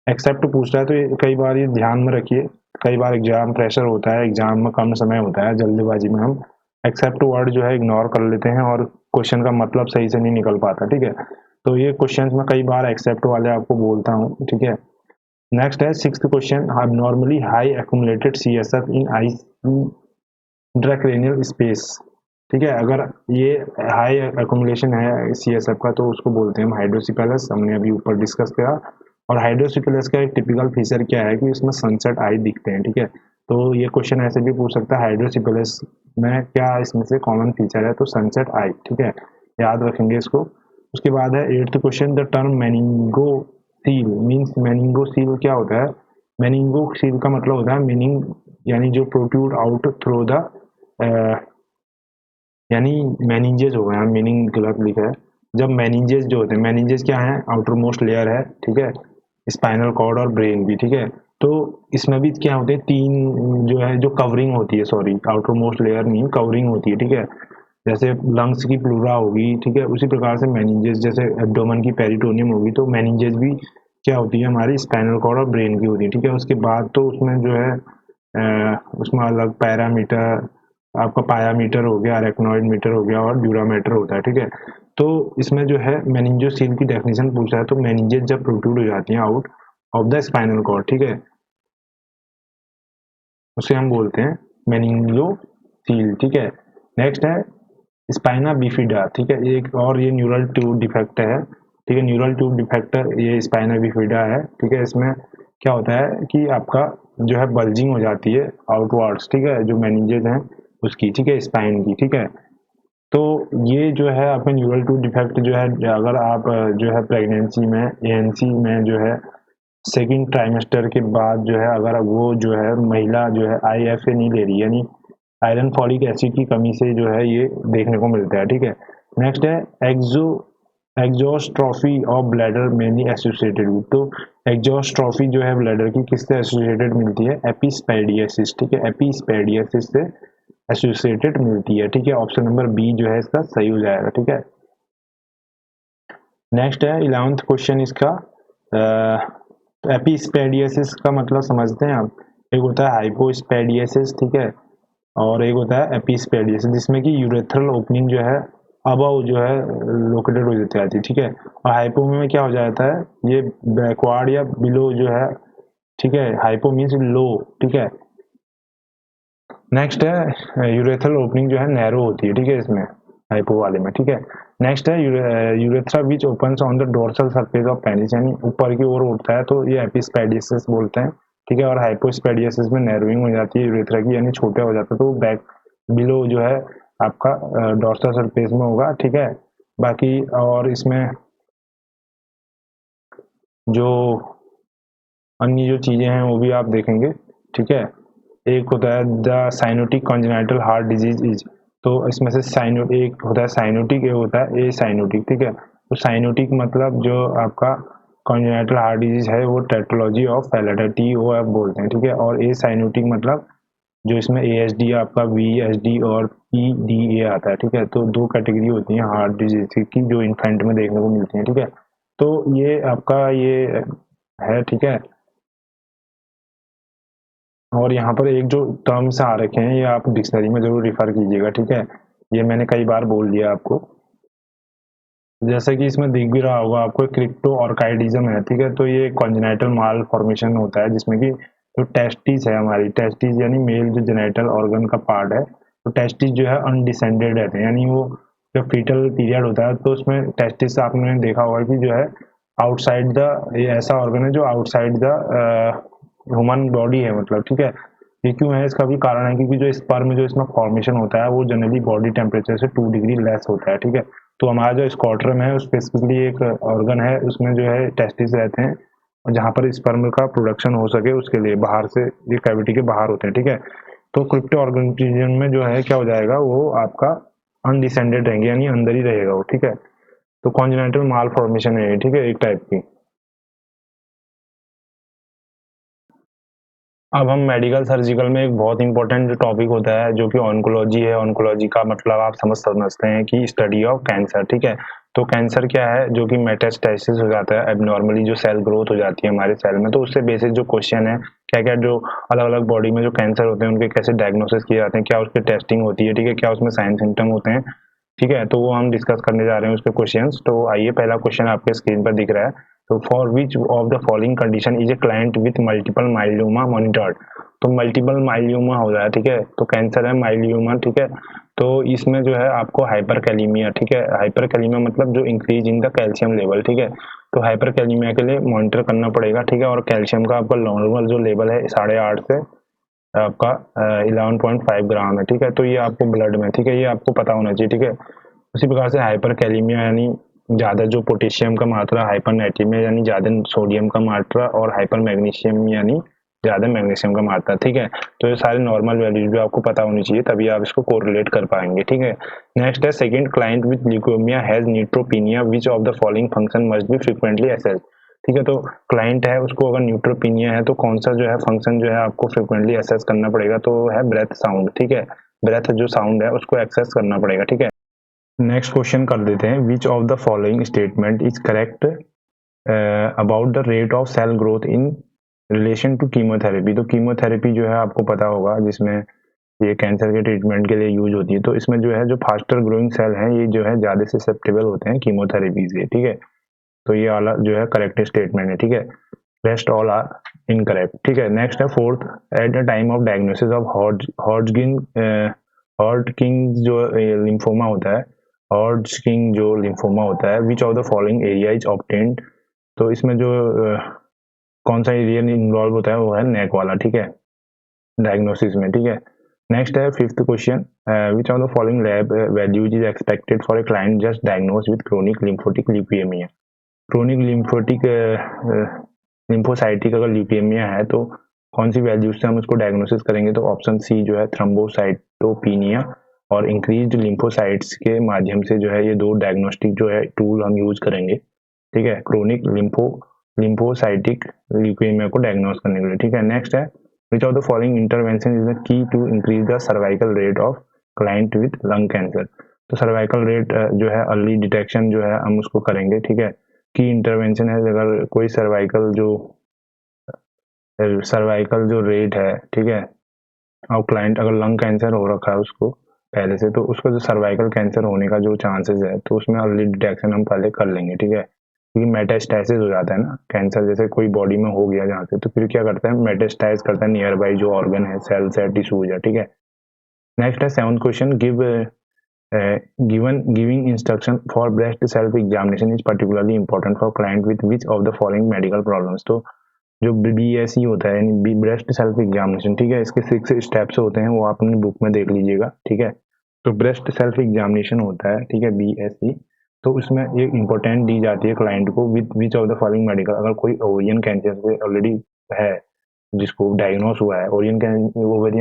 एक्सेप्ट पूछ रहा है तो ये कई बार ये ध्यान में रखिए, कई बार एग्जाम प्रेशर होता है, एग्जाम में कम समय होता है, जल्दबाजी में हम एक्सेप्ट वर्ड जो है इग्नोर कर लेते हैं और क्वेश्चन का मतलब सही से नहीं निकल पाता, ठीक है। तो ये क्वेश्चन में कई बार एक्सेप्ट वाले आपको बोलता हूँ, ठीक है। नेक्स्ट है sixth question normally high accumulated CSF इन आई इंट्राक्रैनियल स्पेस, ठीक है। अगर ये हाई एक्यूमुलेशन है CSF का तो उसको बोलते हैं हम हाइड्रोसिपेलस, हमने अभी ऊपर डिस्कस किया। और हाइड्रोसिपेलस का एक टिपिकल फीचर क्या है कि उसमें सनसेट आई दिखते हैं, ठीक है। तो ये क्वेश्चन ऐसे भी पूछ सकता है हाइड्रोसिपेलस में क्या इसमें से कॉमन फीचर है, तो सनसेट आई, ठीक है, याद रखेंगे इसको। उसके बाद है eighth question the term meningocele means, meningocele क्या होता है, मेनिंगो सील का मतलब होता है मीनिंग यानी जो प्रोट्रूड आउट थ्रू द यानी मेनिंजेस हो गया, मीनिंग गलत लिखा है। जब मेनिंजेस जो होते हैं, मेनिंजेस क्या है आउटर मोस्ट लेयर है, ठीक है, स्पाइनल कॉर्ड और ब्रेन भी, ठीक है। तो इसमें भी क्या होते हैं तीन जो है जो कवरिंग होती है, सॉरी आउटर मोस्ट लेयर नहीं कवरिंग होती है, ठीक है। जैसे लंग्स की प्लूरा होगी, ठीक है, उसी प्रकार से मेनिंजेस जैसे एब्डोमेन की पेरिटोनियम होगी, तो मेनिंजेस भी क्या होती है हमारी स्पाइनल कॉर्ड और ब्रेन की होती है, ठीक है। उसके बाद तो उसमें जो है उसमें अलग पैरामीटर, आपका पायामीटर हो गया, अरेक्नॉइड मीटर हो गया और ड्यूरामीटर होता है, ठीक है। तो इसमें जो है मेनिंजोसील की डेफिनेशन पूछा है, तो मेनिंजेस जब प्रोट्रूड हो जाती हैं out of the spinal cord, ठीक है, उसे हम बोलते हैं मेनिंजोसील, ठीक है। नेक्स्ट है स्पाइना बिफिडा, ठीक है, एक और ये न्यूरल ट्यूब डिफेक्ट है, ठीक है, न्यूरल ट्यूब डिफेक्ट ये स्पाइना बिफिडा है, ठीक है। इसमें क्या होता है कि आपका जो है बल्जिंग हो जाती है आउटवर्ड्स, ठीक है, जो मेनिंजेस हैं उसकी, ठीक है, स्पाइन की, ठीक है। तो ये जो है आपका न्यूरल ट्यूब डिफेक्ट जो है, अगर आप जो है प्रेगनेंसी में एएनसी में जो है सेकंड ट्राइमेस्टर के बाद जो है अगर वो जो है महिला जो है आईएफए नहीं ले रही, यानी आयरन फॉलिक एसिड की कमी से जो है ये देखने को मिलता है, ठीक है। नेक्स्ट है exstrophy of bladder mainly associated with, तो एग्जॉस्ट्रॉफी जो है ब्लैडर की किससे एसोसिएटेड मिलती है, एपिस्पेडियासिस, ठीक है, एपिस्पेडियासिस से एसोसिएटेड मिलती है, ठीक है। ऑप्शन नंबर बी जो है इसका सही हो जाएगा, ठीक है। नेक्स्ट है 11th क्वेश्चन इसका, एपिस्पेडियासिस का मतलब समझते हैं आप। एक होता है हाइपोस्पेडियासिस, ठीक है, और एक होता है एपिस्पेडियासिस, जिसमें कि यूरेथ्रल ओपनिंग जो है अबव जो है लोकेटेड हो जाती है, ठीक है। और हाइपो में क्या हो जाता है, ये बैकवर्ड या बिलो जो है, ठीक है, हाइपो मीन्स लो, ठीक है। नेक्स्ट है यूरेथ्रल ओपनिंग जो है नैरो होती है, ठीक है, इसमें हाइपो वाले में, ठीक है। नेक्स्ट है urethra which opens on the dorsal surface of penis, यानी ऊपर की ओर उठता है, तो ये एपिस्पेडियासिस बोलते हैं, ठीक है। और हाइपोस्पेडियासिस में नैरोइंग हो जाती है यूरेथ्रा की, यानी छोटा हो जाता है, तो बैक बिलो जो है आपका डोर्सल सरफेस में होगा, ठीक है। बाकी और इसमें जो अन्य जो चीजें हैं वो भी आप देखेंगे, ठीक है। एक होता है the cyanotic congenital heart disease is, तो इसमें से साइनो एक होता है साइनोटिक, एक होता है ए साइनोटिक, ठीक है। तो साइनोटिक मतलब जो आपका कॉन्जेनाइटल हार्ट डिजीज है वो tetralogy of Fallot T O F बोलते हैं, ठीक है। और ए साइनोटिक मतलब जो इसमें ए एस डी आपका वी एस डी और पी डी ए आता है, ठीक है। तो दो कैटेगरी होती है हार्ट डिजीज की जो इन्फेंट में देखने को मिलती है, ठीक है। तो ये आपका ये है, ठीक है। और यहाँ पर एक जो टर्म्स आ रखे हैं ये आप डिक्शनरी में जरूर रिफर कीजिएगा, ठीक है। ये मैंने कई बार बोल दिया आपको, जैसे कि इसमें दिख भी रहा होगा आपको, क्रिप्टो ऑर्काइडिज्म है, ठीक है। तो ये कॉन्जेनाइटल माल फॉर्मेशन होता है जिसमें कि जो टेस्टिस है, हमारी टेस्टिस यानी मेल जो जेनेटल ऑर्गन का पार्ट है, तो टेस्टिस जो है अनडिसेंडेड रहते हैं, यानी वो जब फीटल पीरियड होता है तो उसमें टेस्टिस आपने देखा होगा कि जो है आउटसाइड द, ये ऐसा ऑर्गन है जो आउटसाइड द ह्यूमन बॉडी है, मतलब, ठीक है। ये क्यों है, इसका भी कारण है क्योंकि जो स्पर्म जो इसमें फॉर्मेशन होता है वो जनरली बॉडी टेम्परेचर से 2 डिग्री लेस होता है, ठीक है। तो हमारा जो स्कॉटरम है स्पेसिफिकली एक ऑर्गन है, उसमें जो है टेस्टिस रहते हैं, और जहाँ पर स्पर्म का प्रोडक्शन हो सके उसके लिए बाहर से, ये कैविटी के बाहर होते हैं, ठीक है। तो क्रिप्टो ऑर्गेनिज्म में जो है क्या हो जाएगा, वो आपका अनडिसेंडेड रहेंगे, यानी अंदर ही रहेगा वो, ठीक है। तो कॉन्जेनाइटल माल फॉर्मेशन है, ठीक है, एक टाइप की। अब हम मेडिकल सर्जिकल में एक बहुत इंपॉर्टेंट टॉपिक होता है जो कि ऑन्कोलॉजी है। ऑन्कोलॉजी का मतलब आप समझते हैं कि स्टडी ऑफ कैंसर, ठीक है। तो कैंसर क्या है, जो कि मेटास्टेसिस हो जाता है, एबनॉर्मली जो सेल ग्रोथ हो जाती है हमारे सेल में, तो उससे बेसिक जो क्वेश्चन है, क्या क्या जो अलग अलग बॉडी में जो कैंसर होते हैं उनके कैसे डायग्नोसिस किए जाते हैं, क्या उसकी टेस्टिंग होती है, ठीक है, क्या उसमें साइन सिम्टम होते हैं, ठीक है। तो वो हम डिस्कस करने जा रहे हैं उसके क्वेश्चंस। तो आइए, पहला क्वेश्चन आपके स्क्रीन पर दिख रहा है। तो for which of the following condition is a client with multiple myeloma monitored, तो मल्टीपल माइलियोमा हो रहा है, ठीक है। तो कैंसर है माइलियोमा, ठीक है। तो इसमें जो है आपको हाइपरकैलीमिया, ठीक है, हाइपरकैलीमिया मतलब जो increase in the calcium level, ठीक है। तो हाइपरकैलीमिया के लिए मॉनिटर करना पड़ेगा, ठीक है। और कैल्शियम का आपका नॉर्मल जो लेवल है 8.5 से आपका 11.5 ग्राम है, ठीक है। तो ये आपको ब्लड में, ठीक है, ये आपको पता होना चाहिए, ठीक है। उसी प्रकार से हाइपरकैलीमिया यानी ज़्यादा जो पोटेशियम का मात्रा, हाइपरनेट्रीमिया यानी ज़्यादा सोडियम का मात्रा, और हाइपर मैग्नीशियम यानी ज़्यादा मैग्नीशियम का मात्रा, ठीक है। तो ये सारे नॉर्मल वैल्यूज भी आपको पता होनी चाहिए, तभी आप इसको कोरिलेट कर पाएंगे, ठीक है। नेक्स्ट है second, client with leukaemia has न्यूट्रोपिनिया, which of the following function must be frequently assessed, ठीक है। तो क्लाइंट है उसको अगर न्यूट्रोपिनिया है तो कौन सा जो है फंक्शन जो है आपको फ्रिक्वेंटली असेस करना पड़ेगा, तो है ब्रेथ साउंड, ठीक है। ब्रेथ जो साउंड है उसको एक्सेस करना पड़ेगा, ठीक है। नेक्स्ट क्वेश्चन कर देते हैं, which of the following statement is correct about the rate of cell growth in relation to chemotherapy, तो कीमोथेरेपी जो है आपको पता होगा, जिसमें ये कैंसर के ट्रीटमेंट के लिए यूज होती है। तो इसमें जो है जो फास्टर ग्रोइंग सेल हैं ये जो है ज़्यादा ससेप्टेबल होते हैं कीमोथेरेपी से, ठीक है। तो ये वाला जो है करेक्ट स्टेटमेंट है, ठीक है। रेस्ट ऑल आर इनकरेक्ट, ठीक है। नेक्स्ट है fourth, at the time of diagnosis of Hodgkin जो लिम्फोमा होता है, हॉडकिंग जो लिम्फोमा होता है, which of the following area is obtained. तो इसमें जो कौन सा एरिया इन्वॉल्व होता है वो है नेक वाला, ठीक है, डायग्नोसिस में, ठीक है। नेक्स्ट है fifth question, which of the following lab values is expected for a client just diagnose with chronic lymphatic leukaemia. Chronic lymphatic lymphocytic अगर ल्यूकेमिया है तो कौन सी वैल्यूज से हम उसको डायग्नोसिस करेंगे, तो ऑप्शन सी जो है थ्रोम्बोसाइटोपिनिया और इंक्रीज्ड लिम्फोसाइट्स के माध्यम से जो है ये दो डायग्नोस्टिक जो है टूल हम यूज करेंगे, ठीक है, क्रोनिक लिम्फोसाइटिक ल्यूकेमिया को डायग्नोस करने के लिए, ठीक है। नेक्स्ट है which of the following intervention is the key to increase the cervical rate of client with lung cancer. तो सर्वाइकल रेट जो है अर्ली डिटेक्शन जो है हम उसको करेंगे, ठीक है। की इंटरवेंशन है अगर कोई सर्वाइकल जो रेट है, ठीक है, और क्लाइंट अगर लंग कैंसर हो रखा है उसको पहले से, तो उसका जो सर्वाइकल कैंसर होने का जो चांसेस है तो उसमें अर्ली डिटेक्शन हम पहले कर लेंगे, ठीक है। क्योंकि मेटास्टेसिस हो जाता है ना कैंसर, जैसे कोई बॉडी में हो गया जहाँ से, तो फिर क्या करता है, मेटास्टाइज करता है नियर बाई जो ऑर्गन है, सेल्स है, टिश्यूज है, ठीक है। नेक्स्ट है seventh question, giving instruction for breast self examination is particularly important for client with which of the following medical problems। तो जो BSE होता है यानी ब्रेस्ट सेल्फ एग्जामिनेशन, ठीक है, इसके 6 स्टेप्स होते हैं, वो आप अपनी बुक में देख लीजिएगा, ठीक है। तो ब्रेस्ट सेल्फ एग्जामिनेशन होता है, ठीक है, BSE, तो उसमें ये इंपॉर्टेंट दी जाती है क्लाइंट को with which of the following medical, अगर कोई ओवेरियन कैंसर से ऑलरेडी है, जिसको डायग्नोस हुआ है ओवेरियन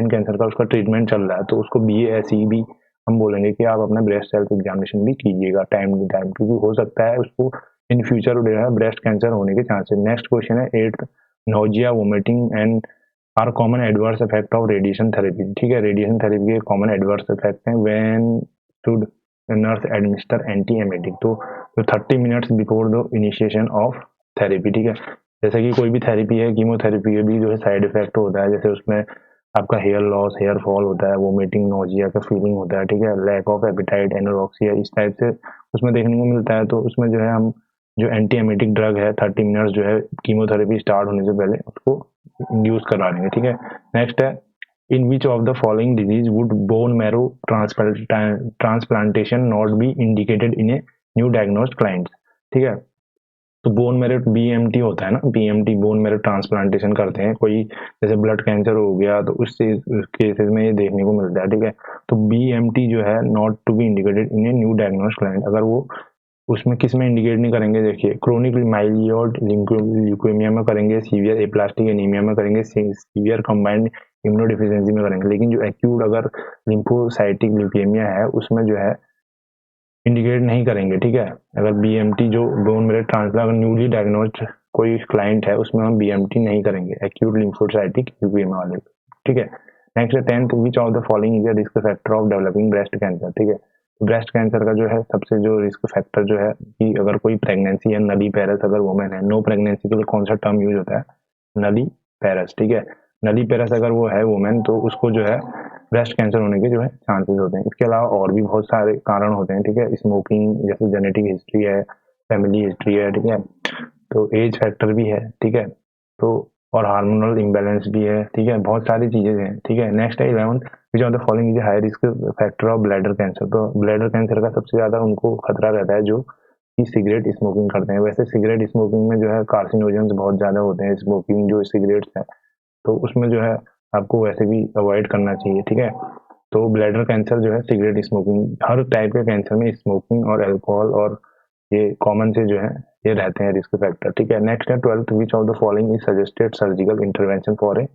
कैंसर का, उसका ट्रीटमेंट चल रहा है, तो उसको BSE भी हम बोलेंगे कि आप अपना ब्रेस्ट सेल्फ एग्जामिनेशन भी कीजिएगा टाइम टू टाइम, क्योंकि हो सकता है उसको इन फ्यूचर जो है ब्रेस्ट कैंसर होने के चांसेस। नेक्स्ट क्वेश्चन है eighth, nausea vomiting and are common adverse effect of radiation therapy, ठीक है। रेडिएशन थेरेपी के कॉमन एडवर्स इफेक्ट हैं, when should nurse administer antiemetic, तो 30 minutes before the initiation of therapy, ठीक है। जैसे कि कोई भी थेरेपी है, कीमोथेरेपी के भी जो है साइड इफेक्ट होता है, जैसे उसमें आपका हेयर लॉस, हेयर फॉल होता है, वोमिटिंग, नोजिया का फीलिंग होता है, ठीक है, लैक ऑफ एपेटाइट, एनोरेक्सिया, इस टाइप से उसमें देखने को मिलता है। तो उसमें जो है हम जो एंटी एमेटिक ड्रग है 30 मिनट्स जो है कीमोथेरेपी स्टार्ट होने से पहले उसको इंड्यूस करवा देंगे, ठीक है। नेक्स्ट है in which of the following disease would bone marrow transplantation not be indicated in a new diagnosed client, ठीक है। तो बोन मैरो BMT होता है ना, BMT बोन मैरो ट्रांसप्लांटेशन करते हैं, कोई जैसे ब्लड कैंसर हो गया तो उस केसेस में ये देखने को मिलता है, ठीक है। तो BMT जो है not to be indicated in a new diagnosed client, अगर वो उसमें किस में इंडिकेट नहीं करेंगे, देखिए क्रोनिक माइलियोड ल्यूकेमिया में करेंगे, सीवियर एप्लास्टिक एनीमिया में करेंगे, सीवियर कंबाइंड इम्यूनोडेफिशिएंसी में करेंगे, लेकिन जो एक्यूट अगर लिम्फोसाइटिक ल्यूकेमिया है उसमें जो है इंडिकेट नहीं करेंगे, ठीक है। अगर BMT जो बोन मैरो ट्रांसप्लांट अगर न्यूली डायग्नोस्ड कोई क्लाइंट है उसमें हम BMT नहीं करेंगे एक्यूट लिम्फोसाइटिक ल्यूकेमिया वाले, ठीक है। नेक्स्ट है 10th, which of the following is a risk factor of developing breast cancer, ठीक है। ब्रेस्ट कैंसर का जो है सबसे जो रिस्क फैक्टर जो है कि अगर कोई प्रेगनेंसी है, नली पैरस अगर वुमेन है, नो प्रेगनेंसी के लिए कौन सा टर्म यूज होता है, नली पैरस, ठीक है। नली पैरस अगर वो है वुमेन तो उसको जो है ब्रेस्ट कैंसर होने के जो है चांसेस होते हैं। इसके अलावा और भी बहुत सारे कारण होते हैं, ठीक है, स्मोकिंग, जैसे जेनेटिक हिस्ट्री है, फैमिली हिस्ट्री है, ठीक है, तो एज फैक्टर भी है, ठीक है, तो और हार्मोनल इम्बैलेंस भी है, ठीक है, बहुत सारी चीजें हैं, ठीक है। नेक्स्ट है 11th, which of the following is high risk factor of bladder cancer. तो ब्लैडर कैंसर का सबसे ज्यादा उनको खतरा रहता है जो कि सिगरेट स्मोकिंग करते हैं। वैसे सिगरेट स्मोकिंग में जो है कार्सिनोजेंस बहुत ज्यादा होते हैं, स्मोकिंग जो सिगरेट्स है, तो उसमें जो है आपको वैसे भी अवॉइड करना चाहिए, ठीक है। तो ब्लैडर कैंसर जो है सिगरेट स्मोकिंग, हर टाइप के कैंसर में स्मोकिंग और अल्कोहल और ये कॉमन से जो है ये रहते हैं रिस्क फैक्टर, ठीक है। नेक्स्ट है 12th, which of the following is suggested surgical intervention for a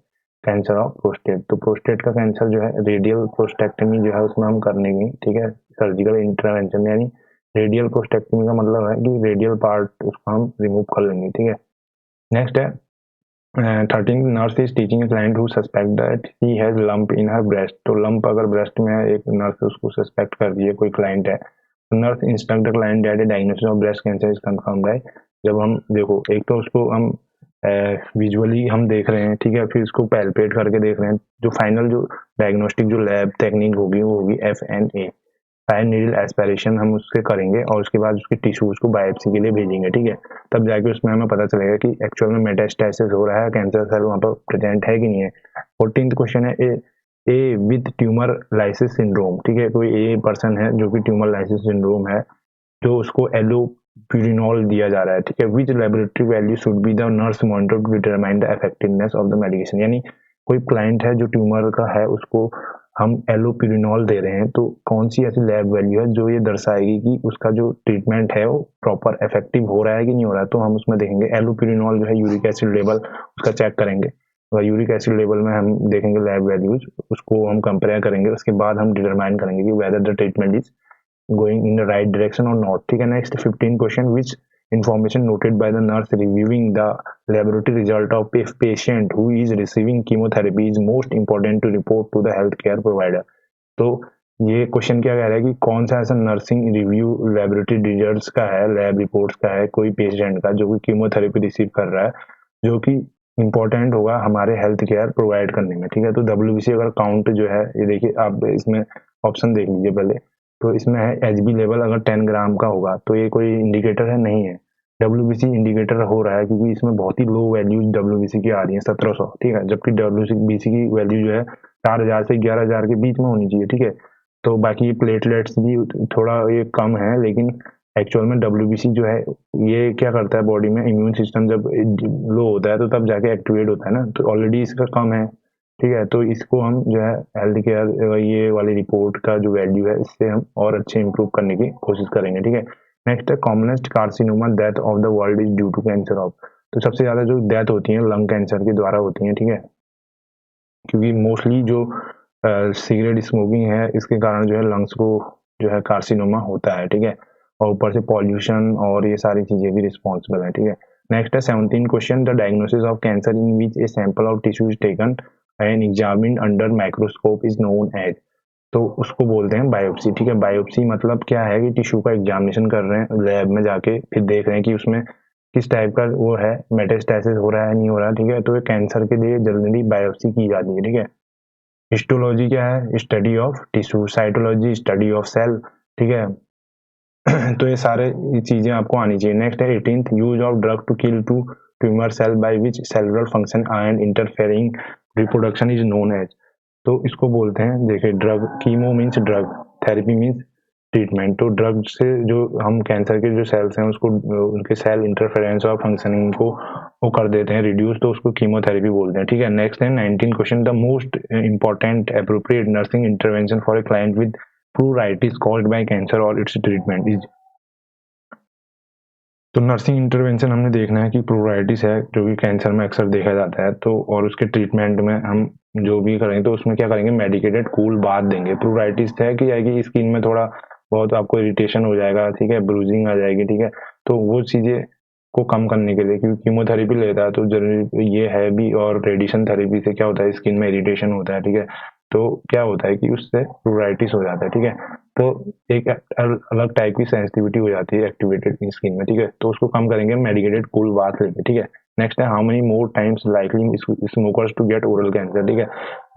cancer of prostate. तो प्रोस्टेट का कैंसर जो है रेडियल प्रोस्टेक्टमी जो है उसमें हम करने की, ठीक है, सर्जिकल इंटरवेंशन यानी रेडियल प्रोस्टेक्टमी का मतलब है कि रेडियल पार्ट उसको हम रिमूव कर लेंगे, ठीक है। नेक्स्ट है 13, nurse is teaching client who suspect that he has lump in her breast. तो लंप अगर ब्रेस्ट में है, एक नर्स उसको सस्पेक्ट कर रही है, कोई क्लाइंट है, nurse instruct the client that diagnosis of breast cancer is confirmed है। जब हम देखो एक तो उसको हम विजुअली हम देख रहे हैं, ठीक है, फिर इसको पैल्पेट करके देख रहे हैं। जो फाइनल जो डायग्नोस्टिक जो लैब टेक्निक होगी वो होगी FNA, फाइन नीडल एस्पिरेशन हम उससे करेंगे और उसके बाद उसके टिश्यूज को बायोप्सी के लिए भेजेंगे, ठीक है। तब जाके उसमें हमें पता चलेगा कि एक्चुअल में मेटास्टेसिस हो रहा है, कैंसर सेल वहाँ पर प्रेजेंट है कि नहीं है। 14th क्वेश्चन है ए विथ ट्यूमर लाइसिस सिंड्रोम, ठीक है, कोई ए पर्सन है जो कि ट्यूमर लाइसिस सिंड्रोम है, जो उसको एलोप्यूरिनॉल दिया जा रहा है, ठीक है। Which laboratory value should be the nurse monitor to determine the effectiveness of the medication, यानी कोई क्लाइंट है जो ट्यूमर का है, उसको हम एलोप्यूरिनॉल दे रहे हैं, तो कौन सी ऐसी लैब वैल्यू है जो ये दर्शाएगी कि उसका जो ट्रीटमेंट है वो प्रॉपर इफेक्टिव हो रहा है कि नहीं हो रहा है। तो हम उसमें देखेंगे एलोप्यूरिनॉल जो है यूरिक एसिड लेवल उसका चेक करेंगे, और यूरिक एसिड लेवल में हम देखेंगे लैब वैल्यूज, उसको हम कंपेयर करेंगे, उसके बाद हम डिटरमाइन करेंगे कि whether the treatment is going in the right direction or not, ठीक है। Next 15 question, which information noted by the nurse reviewing the laboratory result of a patient who is receiving chemotherapy is most important to report to the healthcare provider। तो ये question क्या कह रहा है कि कौन सा ऐसा नर्सिंग रिव्यू लेबोरेटरी रिजल्ट्स का है, लैब रिपोर्ट्स का है कोई पेशेंट का जो कि कीमोथेरेपी रिसीव कर रहा है, जो कि इंपॉर्टेंट होगा हमारे हेल्थ केयर प्रोवाइड करने में, ठीक है। तो WBC अगर काउंट जो है, ये देखिए आप इसमें ऑप्शन देख लीजिए पहले, तो इसमें है HB लेवल अगर 10 ग्राम का होगा तो ये कोई इंडिकेटर है, नहीं है। WBC इंडिकेटर हो रहा है क्योंकि इसमें बहुत ही लो वैल्यूज WBC की आ रही है 1700, ठीक है, जबकि WBC की वैल्यू जो है 4000 से 11000 के बीच में होनी चाहिए, ठीक है। तो बाकी प्लेटलेट्स भी थोड़ा ये कम है, लेकिन एक्चुअल में WBC जो है ये क्या करता है बॉडी में, इम्यून सिस्टम जब लो होता है तो तब जाके एक्टिवेट होता है ना, तो ऑलरेडी इसका कम है, ठीक है। तो इसको हम जो है हेल्थ केयर ये वाली रिपोर्ट का जो वैल्यू है इससे हम और अच्छे इंप्रूव करने की कोशिश करेंगे, ठीक है। नेक्स्ट है commonest carcinoma death of the world is due to cancer of, तो सबसे ज्यादा जो डेथ होती है लंग कैंसर के द्वारा होती है, ठीक है, क्योंकि मोस्टली जो सिगरेट स्मोकिंग है इसके कारण जो है लंग्स को जो है कार्सिनोमा होता है, ठीक है, और ऊपर से पॉल्यूशन और ये सारी चीजें भी रिस्पॉन्सिबल है, ठीक है। नेक्स्ट है 17 question, the diagnosis of cancer in which a sample of tissue is taken and examined under microscope is known as, तो उसको बोलते हैं बायोप्सी, ठीक है। बायोप्सी मतलब क्या है कि टिश्यू का एग्जामिनेशन कर रहे हैं लैब में जाके, फिर देख रहे हैं कि उसमें किस टाइप का वो है, मेटास्टेसिस हो रहा है नहीं हो रहा, ठीक है। तो ये कैंसर के लिए जनरली बायोप्सी की जाती है, ठीक है। हिस्टोलॉजी क्या है, study of tissue, cytology study of cell, ठीक है। तो ये सारे चीजें आपको आनी चाहिए। नेक्स्ट है 18th, use of drug to kill to tumour cell by which cellular function and interfering reproduction is known as, तो इसको बोलते हैं, देखिए drug, chemo means drug, therapy means treatment, तो ड्रग से जो हम कैंसर के जो सेल्स हैं उसको उनके सेल इंटरफेरेंस और फंक्शनिंग को वो कर देते हैं रिड्यूस, तो उसको कीमोथेरेपी बोलते हैं, ठीक है। नेक्स्ट है 19 question, the most important appropriate nursing intervention for a client with प्लूराइटिस caused by cancer और इट्स ट्रीटमेंट इज, तो नर्सिंग इंटरवेंशन हमने देखना है कि प्लूराइटिस है जो कि कैंसर में अक्सर देखा जाता है, तो और उसके ट्रीटमेंट में हम जो भी करेंगे तो उसमें क्या करेंगे, मेडिकेटेड कूल बाथ देंगे। प्लूराइटिस है कि जाएगी स्किन में थोड़ा बहुत आपको इरिटेशन हो जाएगा, ठीक है, ब्रूजिंग आ जाएगी, ठीक है, तो वो चीजें को कम करने के लिए, क्योंकि कीमोथेरेपी लेता है तो जरूरी ये है भी, और रेडिएशन थेरेपी से क्या होता है स्किन में इरिटेशन होता है, ठीक है, तो क्या होता है कि उससे प्लूराइटिस हो जाता है, ठीक है। तो एक अलग टाइप की सेंसिटिविटी हो जाती है एक्टिवेटेड स्किन में, ठीक है, तो उसको कम करेंगे मेडिकेटेड कूल बाथ लेके, ठीक है। नेक्स्ट है how many more times likely smokers to get oral cancer, ठीक है,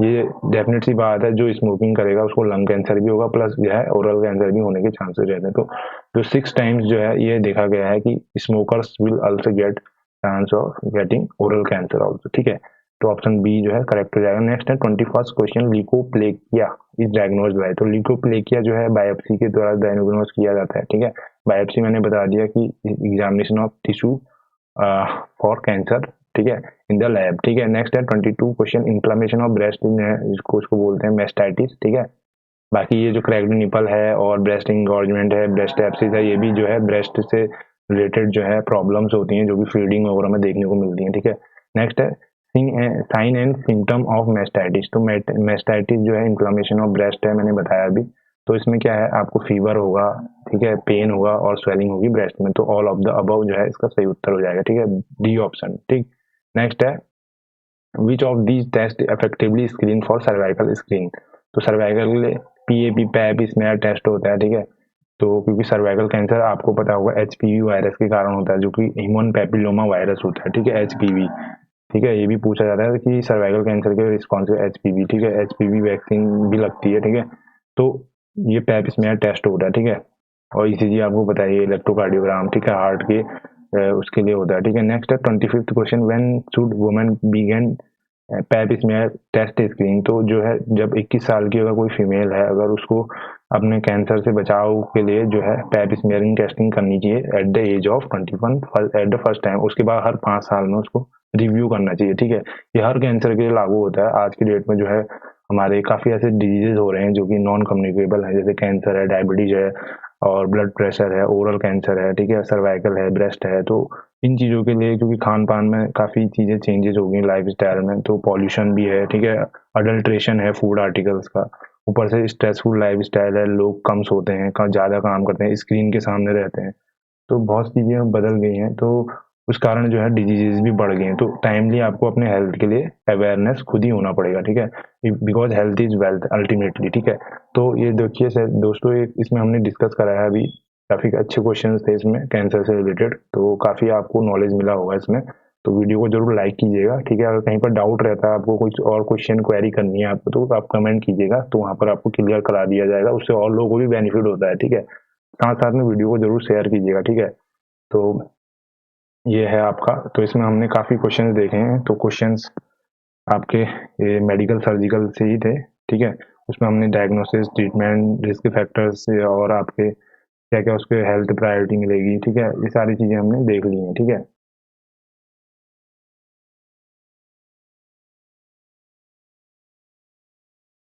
ये डेफिनेट सी बात है, जो स्मोकिंग करेगा उसको लंग कैंसर भी होगा प्लस जो है ओरल कैंसर भी होने के चांसेस रहते हैं। तो जो 6 टाइम्स जो है ये देखा गया है कि smokers will also get chance of getting oral cancer also, ठीक है, तो ऑप्शन बी जो है करेक्ट हो जाएगा। नेक्स्ट है 21st question, leukoplakia is diagnosed by, तो ल्यूकोप्लेकिया जो है बायोप्सी के द्वारा डायग्नोज किया जाता है, ठीक है। बायोप्सी मैंने बता दिया कि examination of tissue for cancer, ठीक है, इन द लैब, ठीक है। नेक्स्ट है 22 क्वेश्चन, इन्फ्लेमेशन ऑफ ब्रेस्ट इसको बोलते हैं मेस्टाइटिस, ठीक है। बाकी ये जो क्रैक्ड निपल है और ब्रेस्ट इंगॉर्जमेंट है, ब्रेस्ट एब्सिस है, ये भी जो है ब्रेस्ट से रिलेटेड जो है प्रॉब्लम्स होती हैं जो कि फीडिंग वगैरह में देखने को मिलती हैं, ठीक है। नेक्स्ट है sign and symptom of mastitis, तो मेस्टाइटिस जो है इन्फ्लेमेशन ऑफ ब्रेस्ट है, मैंने बताया अभी, तो इसमें क्या है आपको फीवर होगा, ठीक है, पेन होगा और स्वेलिंग होगी ब्रेस्ट में, तो ऑल ऑफ द अबव जो है इसका सही उत्तर हो जाएगा, ठीक है, डी ऑप्शन, ठीक। नेक्स्ट है which of these test effectively screen for cervical screen, तो सर्वाइकल के लिए PAP पैप स्मेयर टेस्ट होता है, ठीक है, तो क्योंकि सर्वाइकल कैंसर आपको पता होगा एचपीवी वायरस के कारण होता है, जो कि ह्यूमन पैपिलोमा वायरस होता है, ठीक है, एचपीवी। ठीक है, ये भी पूछा जाता है कि सर्वाइकल कैंसर के रिस्पॉन्सिबल एचपीवी, ठीक है, एचपीवी वैक्सीन भी लगती है, ठीक है। तो ये पैप स्मेयर टेस्ट होता है, ठीक है। और ईसीजी आपको बताइए, इलेक्ट्रोकार्डियोग्राम, ठीक है, हार्ट के उसके लिए होता है, ठीक है। नेक्स्ट है 25th question, when should women begin pap smear test screening. तो जो है जब 21 साल की अगर कोई फीमेल है, अगर उसको अपने कैंसर से बचाव के लिए जो है पैप स्मेयरिंग टेस्टिंग करनी चाहिए at the age of 21 at the first time. उसके बाद हर 5 साल में उसको रिव्यू करना चाहिए, ठीक है। ये हर कैंसर के लिए लागू होता है। आज की डेट में जो है हमारे काफ़ी ऐसे डिजीजेज हो रहे हैं जो कि नॉन कम्युनिकेबल है, जैसे कैंसर है, डायबिटीज है, और ब्लड प्रेशर है, ओरल कैंसर है, ठीक है, सर्वाइकल है, ब्रेस्ट है। तो इन चीज़ों के लिए, क्योंकि खान पान में काफ़ी चीज़ें चेंजेस हो गई लाइफ स्टाइल में, तो पॉल्यूशन भी है, ठीक है, अडल्ट्रेशन है फूड आर्टिकल्स का, ऊपर से स्ट्रेसफुल लाइफ स्टाइल है, लोग कम सोते हैं, ज़्यादा काम करते हैं, स्क्रीन के सामने रहते हैं, तो बहुत चीज़ें बदल गई हैं। तो उस कारण जो है डिजीजेज भी बढ़ गए हैं। तो टाइमली आपको अपने हेल्थ के लिए अवेयरनेस खुद ही होना पड़ेगा, ठीक है, because health is wealth ultimately, ठीक है। तो ये देखिए सर दोस्तों, एक इसमें हमने डिस्कस करा है अभी, काफ़ी अच्छे क्वेश्चन थे इसमें कैंसर से रिलेटेड, तो काफ़ी आपको नॉलेज मिला होगा इसमें। तो वीडियो को जरूर लाइक कीजिएगा, ठीक है। अगर कहीं पर डाउट रहता है, आपको कुछ और क्वेश्चन क्वेरी करनी है आपको, तो आप कमेंट कीजिएगा, तो वहाँ पर आपको क्लियर करा दिया जाएगा। उससे और लोगों को भी बेनिफिट होता है, ठीक है। साथ साथ में वीडियो को जरूर शेयर कीजिएगा, ठीक है। तो ये है आपका, तो इसमें हमने काफ़ी क्वेश्चंस देखे हैं। तो क्वेश्चंस आपके ये मेडिकल सर्जिकल से ही थे, ठीक है। उसमें हमने डायग्नोसिस, ट्रीटमेंट, रिस्क फैक्टर्स और आपके क्या क्या उसके हेल्थ प्रायोरिटी मिलेगी, ठीक है, ये सारी चीज़ें हमने देख ली हैं, ठीक है।